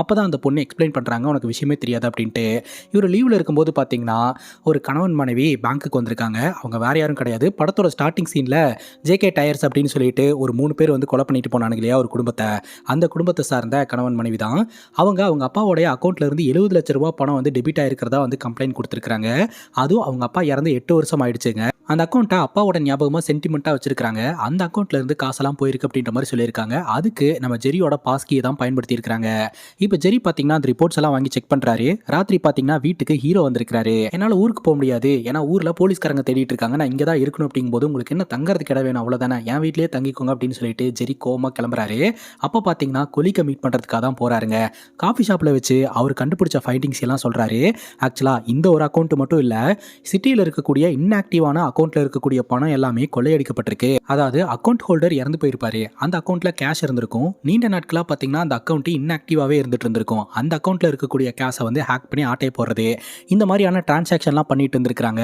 அப்பதான் அந்த பொண்ணு எக்ஸ்பிளைன் பண்றாங்க, உனக்கு விஷயமே தெரியாது அப்படின்ட்டு. இவர் லீவ்ல இருக்கும்போது பாத்தீங்கன்னா ஒரு கணவன் மனைவி பேங்க்குக்கு வந்திருக்காங்க. அவங்க வேற யாரும் கிடையாது, படத்தோட ஸ்டார்டிங் சீன்ல ஜேகே டயர்ஸ் அப்படின்னு சொல்லிட்டு ஒரு 3 பேர் கொலை பண்ணிட்டு போனாங்க இல்லையா ஒரு குடும்பத்தை, அந்த குடும்பத்தை சார்ந்த கணவன் மனைவி தான் அவங்க. அவங்க அப்பாவோடைய அக்கௌண்ட்ல இருந்து 70 லட்ச ரூபாய் பணம் டெபிட் ஆயிருக்கிறதா கம்ப்ளைண்ட் கொடுத்துருக்காங்க. அதுவும் அவங்க அப்பா இறந்து 8 வருஷம் ஆயிடுச்சுங்க. அந்த அக்கௌண்ட்டை அப்பாவோட ஞாபகமாக சென்டிமெண்ட்டாக வச்சிருக்காங்க. அந்த அக்கௌண்ட்ல இருந்து காசெல்லாம் போயிருக்கு அப்படின்ற மாதிரி சொல்லியிருக்காங்க. அதுக்கு நம்ம ஜெரியோட பாஸ்கியை தான் பயன்படுத்தி இருக்காங்க. இப்போ ஜெரி பார்த்தீங்கன்னா அந்த ரிப்போர்ட்ஸ் எல்லாம் வாங்கி செக் பண்ணுறாரு. ராத்திரி பார்த்தீங்கன்னா வீட்டுக்கு ஹீரோ வந்திருக்காரு. என்னால் ஊருக்கு போக முடியாது, ஏன்னா ஊரில் போலீஸ்காரங்க தேடிட்டு இருக்காங்க, நான் இங்கே தான் இருக்கணும் அப்படிங்கும்போது, உங்களுக்கு என்ன தங்கறதுக்கு இடம் வேணும், அவ்வளோதானே, என் வீட்லேயே தங்கிக்கோங்க அப்படின்னு சொல்லிட்டு ஜெரி கோவமாக கிளம்புறாரு. அப்போ பார்த்தீங்கன்னா கொலிக்க மீட் பண்ணுறதுக்காக தான் போறாருங்க. காஃபி ஷாப்பில் வச்சு அவர் கண்டுபிடிச்ச ஃபைண்டிங்ஸ் எல்லாம் சொல்கிறாரு. ஆக்சுவலாக இந்த ஒரு அக்கௌண்ட் மட்டும் இல்லை, சிட்டியில் இருக்கக்கூடிய இன்ஆக்டிவான அக்கௌண்ட்ல இருக்கக்கூடிய பணம் எல்லாமே கொள்ளையடிக்கப்பட்டிருக்கு. அதாவது அக்கௌண்ட் ஹோல்டர் இறந்து போயிருப்பாரு, அந்த அக்கௌண்ட்ல கேஷ் இருந்திருக்கும், நீண்ட நாட்களா பாத்தீங்கன்னா அந்த அக்கௌண்ட் இன்ஆக்டிவாவே இருந்துட்டு இருந்திருக்கும், அந்த அக்கௌண்ட்ல இருக்கக்கூடிய கேஷை ஹேக் பண்ணி ஆட்டை போடுறது, இந்த மாதிரியான டிரான்சாக்ஷன்லாம் பண்ணிட்டு இருந்திருக்காங்க.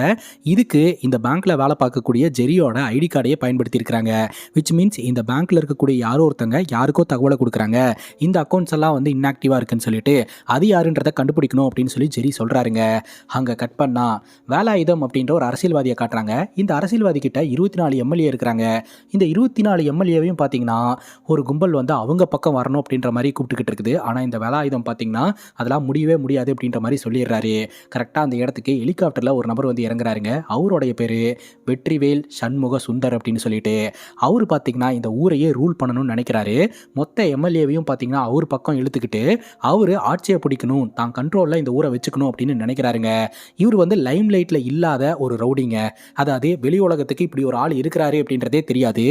இதுக்கு இந்த பேங்க்ல வேலை பார்க்கக்கூடிய ஜெரியோட ஐடி கார்டையே பயன்படுத்தி இருக்காங்க. விச் மீன்ஸ் இந்த பேங்க்ல இருக்கக்கூடிய யாரோ ஒருத்தங்க யாருக்கோ தகவலை கொடுக்குறாங்க, இந்த அக்கௌண்ட்ஸ் எல்லாம் இன்ஆக்டிவா இருக்குன்னு சொல்லிட்டு, அது யாருன்றதை கண்டுபிடிக்கணும் அப்படின்னு சொல்லி ஜெரி சொல்றாருங்க. அங்க கட் பண்ணா வேலாயுதம் அப்படின்ற ஒரு அரசியல்வாதியை காட்டுறாங்க. இந்த அரசியல்வாதி கிட்ட 24 எம்எல்ஏ இருக்கிறாங்க. இந்த 24 எம்எல்ஏவையும் பார்த்தீங்கன்னா ஒரு கும்பல் அவங்க பக்கம் வரணும் அப்படின்ற மாதிரி கூப்பிட்டுக்கிட்டு இருக்குது. ஆனால் இந்த வேலாயுதம் பார்த்தீங்கன்னா அதெல்லாம் முடியவே முடியாது அப்படின்ற மாதிரி சொல்லிடுறாரு. கரெக்டாக அந்த இடத்துக்கு ஹெலிகாப்டரில் ஒரு நபர் இறங்குறாருங்க. அவருடைய பேர் வெற்றிவேல் சண்முக சுந்தர் அப்படின்னு சொல்லிட்டு. அவர் பார்த்தீங்கன்னா இந்த ஊரையே ரூல் பண்ணணும்னு நினைக்கிறாரு. மொத்த எம்எல்ஏவையும் பார்த்தீங்கன்னா அவர் பக்கம் இழுத்துக்கிட்டு அவர் ஆட்சியை பிடிக்கணும், தான் கண்ட்ரோலில் இந்த ஊரை வச்சுக்கணும் அப்படின்னு நினைக்கிறாருங்க. இவர் வந்து லைம் லைட்டில் இல்லாத ஒரு ரவுடிங்க. அதாவது வெளி உலகத்துக்கு இப்படி ஒரு ஆள் இருக்கிறாரு அப்படின்றதே தெரியாது.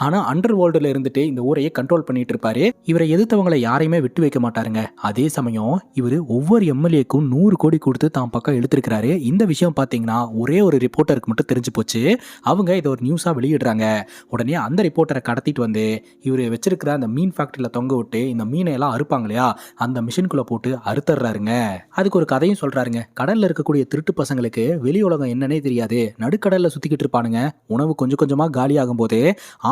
ஆனால் அண்டர் வேர்ல்டில் இருந்துட்டு இந்த ஊரையே கண்ட்ரோல் பண்ணிட்டு இருப்பாரு. இவரை எதிர்த்தவங்களை யாரையுமே விட்டு வைக்க மாட்டாருங்க. அதே சமயம் இவர் ஒவ்வொரு எம்எல்ஏக்கும் 100 கோடி கொடுத்து தான் பக்கம் இழுத்துருக்கிறாரு. இந்த விஷயம் பார்த்தீங்கன்னா ஒரே ஒரு ரிப்போர்ட்டருக்கு மட்டும் தெரிஞ்சு போச்சு. அவங்க இதை ஒரு நியூஸாக வெளியிடுறாங்க. உடனே அந்த ரிப்போர்ட்டரை கடத்திட்டு வந்து இவர் வச்சிருக்கிற அந்த மீன் ஃபேக்டரியில் தொங்க விட்டு இந்த மீனை எல்லாம் அறுப்பாங்க இல்லையா, அந்த மிஷின்குள்ளே போட்டு அறுத்துறாருங்க. அதுக்கு ஒரு கதையும் சொல்றாருங்க. கடல்ல இருக்கக்கூடிய திருட்டு பசங்களுக்கு வெளி உலகம் என்னன்னே தெரியாது. நடுக்கடல்ல சுத்திக்கிட்டு இருப்பானுங்க. உணவு கொஞ்சம் கொஞ்சமாக காலியாகும் போது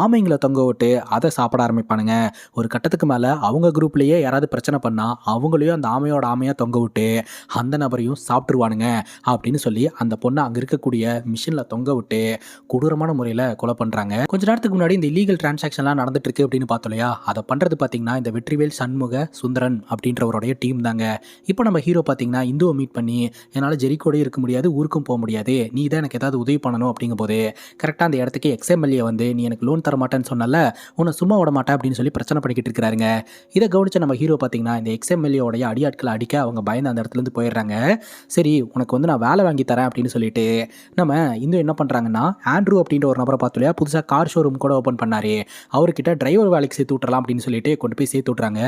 ஆமைங்களை தொங்க விட்டு அதை சாப்பிட ஆரம்பிப்பானுங்க. ஒரு கட்டத்துக்கு மேலே அவங்க குரூப்லேயே யாராவது பிரச்சனை பண்ணா அவங்களையும் அந்த ஆமையோட ஆமையாக தொங்க விட்டு அந்த நபரையும் சாப்பிட்டுருவானுங்க அப்படின்னு சொல்லி அந்த பொண்ணை அங்கே இருக்கக்கூடிய மிஷினில் தொங்க விட்டு கொடூரமான முறையில் கொலை பண்ணுறாங்க. கொஞ்ச நேரத்துக்கு முன்னாடி இந்த இல்லீகல் டிரான்சாக்ஷன்லாம் நடந்துட்டு இருக்கு அப்படின்னு பார்த்தோம் இல்லையா, அதை பண்ணுறது பார்த்தீங்கன்னா இந்த வெற்றிவேல் சண்முக சுந்தரன் அப்படின்றவருடைய டீம் தாங்க. இப்போ நம்ம ஹீரோ பார்த்தீங்கன்னா இந்துவை மீட் பண்ணி என்னால் ஜெரிக்கோடே இருக்க முடியாது, ஊருக்கும் போக முடியாது, நீ தான் எனக்கு ஏதாவது உதவி பண்ணணும் அப்படிங்கும் போது கரெக்டாக அந்த இடத்துக்கு எக்ஸ்எம்எல்ஏ வந்து நீ எனக்கு லோன் தர மாட்டேன்னு சொன்னால உன்னை சும்மா விட மாட்டேன் அப்படின்னு சொல்லி பிரச்சனை பண்ணிக்கிட்டு இருக்கிறாருங்க. இதை கவனிச்ச நம்ம ஹீரோ பார்த்தீங்கன்னா இந்த எக்ஸ்எம்எல்ஏடைய அடியாட்களை அடிக்க அவங்க பயந்து அந்த இடத்துலேருந்து போயிடுறாங்க. சரி உனக்கு வந்து நான் வேலை வாங்கி தரேன் அப்படின்னு சொல்லிட்டு நம்ம இன்னும் என்ன பண்ணுறாங்கன்னா ஆண்ட்ரூ அப்படின்ற ஒரு நபரை பார்த்தோம் இல்லையா, புதுசாக கார் ஷோரூம் கூட ஓப்பன் பண்ணாரு. அவர்கிட்ட டிரைவர் வேலைக்கு சேர்த்து விட்டுறலாம் அப்படின்னு சொல்லிட்டு கொண்டு போய் சேர்த்து விட்றாங்க.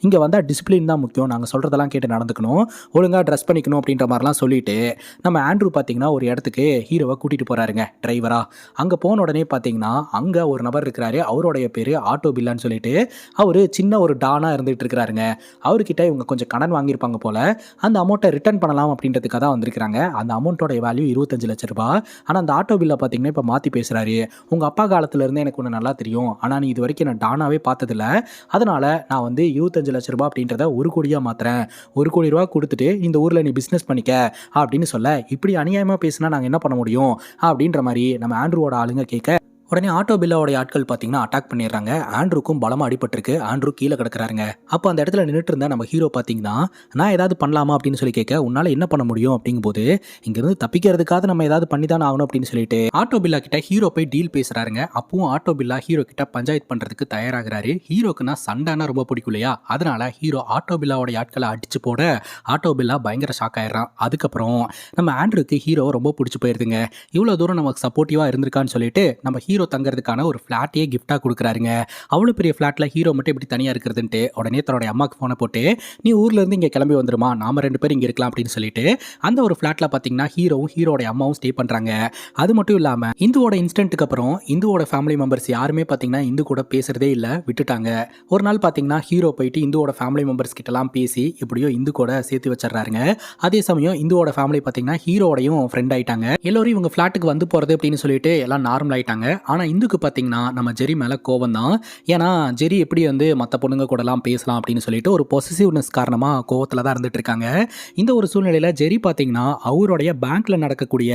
இங்கே வந்தால் டிசிப்ளின் தான் முக்கியம், நாங்கள் சொல்கிறதெல்லாம் கேட்டு நடந்துக்கணும், ஒழுங்காக ட்ரெஸ் பண்ணிக்கணும் அப்படின்ற மாதிரிலாம் சொல்லிட்டு நம்ம ஆண்ட்ரூ பார்த்தீங்கன்னா ஒரு இடத்துக்கு ஹீரோவை கூட்டிகிட்டு போகிறாருங்க டிரைவரா. அங்கே போன உடனே பார்த்தீங்கன்னா அங்கே ஒரு நபர் இருக்கிறாரு. அவருடைய பேர் ஆட்டோ பில்லான்னு சொல்லிட்டு அவர் சின்ன ஒரு டானாக இருந்துகிட்டு இருக்கிறாருங்க. அவர்கிட்ட இவங்க கொஞ்சம் கடன் வாங்கியிருப்பாங்க போல், அந்த அமௌண்ட்டை ரிட்டர்ன் பண்ணலாம் அப்படின்றதுக்காக தான் வந்திருக்கிறாங்க. அந்த அமௌண்ட்டோட வேல்யூ 25 லட்ச ரூபாய். ஆனால் அந்த ஆட்டோ பில்லை பார்த்தீங்கன்னா இப்போ மாற்றி பேசுகிறாரு. உங்கள் அப்பா காலத்துலேருந்தே எனக்கு ஒன்று நல்லா தெரியும், ஆனால் நீ இது வரைக்கும் நான் டானாவே பார்த்ததில்ல, அதனால் நான் வந்து 25 லட்ச ரூபாய் அப்படின்றத 1 கோடியாக மாற்றுறேன், 1 கோடி ரூபா கொடுத்துட்டு இந்த ஊரில் நீ பிஸ்னஸ் பண்ணிக்க அப்படின்னு சொல்ல, இப்படி அநியாயமாக பேசினா நாங்கள் என்ன பண்ண முடியும் அப்படின்ற மாதிரி நம்ம ஆண்ட்ரூவோட ஆளுங்க கேட்க உடனே ஆட்டோ பில்லாவோடைய ஆட்கள் பார்த்தீங்கன்னா அட்டாக் பண்ணிடுறாங்க. ஆண்ட்ரூக்கும் பலமாக அடிபட்டிருக்கு. ஆண்ட்ரூ கீழே கிடக்குறாருங்க. அப்போ அந்த இடத்துல நின்றுட்டு இருந்த நம்ம ஹீரோ பார்த்தீங்கன்னா நான் ஏதாவது பண்ணலாமா அப்படின்னு சொல்லி கேட்க, உன்னால் என்ன பண்ண முடியும் அப்படிங்கும்போது இங்கேருந்து தப்பிக்கிறதுக்காக நம்ம ஏதாவது பண்ணி தான் ஆகணும் அப்படின்னு சொல்லிட்டு ஆட்டோ பில்லா கிட்ட ஹீரோ போய் டீல் பேசுறாருங்க. அப்பவும் ஆட்டோ பில்லா ஹீரோ கிட்ட பஞ்சாயத்து பண்ணுறதுக்கு தயாராகிறாரு. ஹீரோக்குன்னா சண்டைனா ரொம்ப பிடிக்கும் இல்லையா, அதனால ஹீரோ ஆட்டோ பில்லாவோட ஆட்களை அடிச்சு போட ஆட்டோ பில்லா பயங்கர ஷாக் ஆயிடுறான். அதுக்கப்புறம் நம்ம ஆண்ட்ரூக்கு ஹீரோ ரொம்ப பிடிச்சி போயிருதுங்க. இவ்வளோ தூரம் நமக்கு சப்போர்ட்டிவாக இருந்திருக்கான்னு சொல்லிட்டு நம்ம ஹீரோ தங்கிறதுக்கான ஒரு ஃப்ளாட்டையே கிஃப்டாக கொடுக்குறாருங்க. அவ்வளோ பெரிய ஃப்ளாட்டில் ஹீரோ மட்டும் இப்படி தனியாக இருக்கிறதுன்ட்டு உடனே தன்னுடைய அம்மாவுக்கு ஃபோனை போட்டு நீ ஊர்லேருந்து இங்கே கிளம்பி வந்துருமா, நாம 2 பேர் இங்கே இருக்கலாம் அப்படின்னு சொல்லிட்டு அந்த ஒரு ஃப்ளாட்டில் பார்த்தீங்கன்னா ஹீரோவும் ஹீரோடைய அம்மாவும் ஸ்டே பண்ணுறாங்க. அது மட்டும் இல்லாமல் இந்துவோட இன்சிடென்ட்டுக்கு அப்புறம் இந்துவோட ஃபேமிலி மெம்பர்ஸ் யாருமே பார்த்தீங்கன்னா இந்து கூட பேசுறதே இல்லை, விட்டுட்டாங்க. ஒரு நாள் பார்த்தீங்கன்னா ஹீரோ போயிட்டு இந்துவோட ஃபேமிலி மெம்பர்ஸ் கிட்டலாம் பேசி எப்படியோ இந்து கூட சேர்த்து வச்சிடறாருங்க. அதே சமயம் இந்துவோட ஃபேமிலி பார்த்தீங்கன்னா ஹீரோடையும் ஃப்ரெண்ட் ஆயிட்டாங்க. எல்லோரும் இவங்க ஃப்ளாட்டுக்கு வந்து போகிறது அப்படின்னு சொல்லிட்டு எல்லாம் நார்மல் ஆயிட்டாங்க. ஆனால் இந்துக்கு பார்த்தீங்கன்னா நம்ம ஜெரி மேலே கோவம் தான். ஏன்னா ஜெரி எப்படி வந்து மற்ற பொண்ணுங்க கூடலாம் பேசலாம் அப்படின்னு சொல்லிட்டு ஒரு பொசசிவ்னஸ் காரணமாக கோவத்தில் தான் இருந்துட்டு இருக்காங்க. இந்த ஒரு சூழ்நிலையில் ஜெரி பார்த்தீங்கன்னா அவருடைய பேங்க்கில் நடக்கக்கூடிய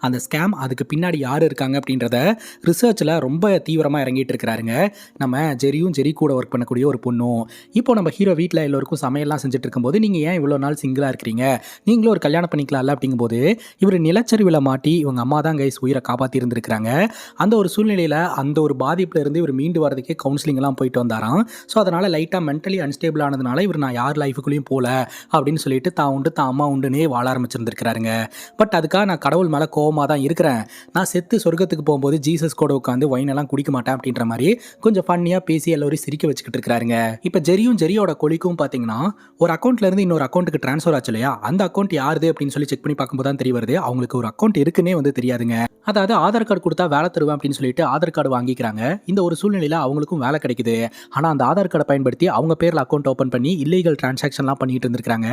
அந்த ஸ்கேம், அதுக்கு பின்னாடி யார் இருக்காங்க அப்படின்றத ரிசர்ச்சில் ரொம்ப தீவிரமாக இறங்கிட்டு இருக்கிறாருங்க. நம்ம ஜெரியும் ஜெரி கூட ஒர்க் பண்ணக்கூடிய ஒரு பொண்ணும். இப்போ நம்ம ஹீரோ வீட்டில் எல்லோருக்கும் சமையல்லாம் செஞ்சுட்டு இருக்கும்போது நீங்கள் ஏன் இவ்வளோ நாள் சிங்கிளாக இருக்கிறீங்க, நீங்களும் ஒரு கல்யாணம் பண்ணிக்கலாம்ல அப்படிங்கும்போது இவர் நிலச்சரிவில் மாட்டி இவங்க அம்மா தான் கைஸ் உயிரை காப்பாற்றி இருந்திருக்கிறாங்க. அந்த ஒரு சூழ்நிலையில் அந்த ஒரு பாதிப்புல இருந்து இவர் மீண்டு வரதுக்கே கவுன்சிலிங் எல்லாம் போயிட்டு வந்தாராம். ஸோ அதனால லைட்டாக மென்டலி அன்ஸ்டேபிள் ஆனதுனால இவர் நான் யார் லைஃபுக்குள்ளேயும் போல அப்படின்னு சொல்லிட்டு தான் உண்டு தான் அம்மா உண்டுனே வாழ ஆரம்பிச்சிருந்திருக்கிறாருங்க. பட் அதுக்காக நான் கடவுள் மேலே கோவமாக தான் இருக்கிறேன், நான் செத்து சொர்க்கத்துக்கு போகும்போது ஜீசஸ் கூட உட்காந்து வைனெல்லாம் குடிக்க மாட்டேன் அப்படின்ற மாதிரி கொஞ்சம் ஃபன்னியாக பேசி எல்லோரும் சிரிக்க வச்சுக்கிட்டு இருக்கிறாருங்க. இப்போ ஜெரியும் ஜெரியோட கொலிக்கும் பார்த்தீங்கன்னா ஒரு அக்கௌண்ட்ல இருந்து இன்னொரு அக்கௌண்ட்டுக்கு ட்ரான்ஸ்ஃபர் ஆச்சு இல்லையா, அந்த அக்கௌண்ட் யாருது அப்படின்னு சொல்லி செக் பண்ணி பார்க்கும்போது தான் தெரிய வருது அவங்களுக்கு ஒரு அக்கௌண்ட் இருக்குன்னே வந்து தெரியாதுங்க. அதாவது ஆதார் கார்டு கொடுத்தா வேலை தருவேன் அப்படின்னு சொல்லிட்டு ஆதார் கார்டு வாங்கிக்கிறாங்க. இந்த ஒரு சூழ்நிலையில் அவங்களுக்கும் வேலை கிடைக்குது. ஆனால் அந்த ஆதார் கார்டை பயன்படுத்தி அவங்க பேரில் அக்கௌண்ட் ஓப்பன் பண்ணி இல்லீகல் டிரான்சாக்ஷன்லாம் பண்ணிட்டு இருந்திருக்காங்க.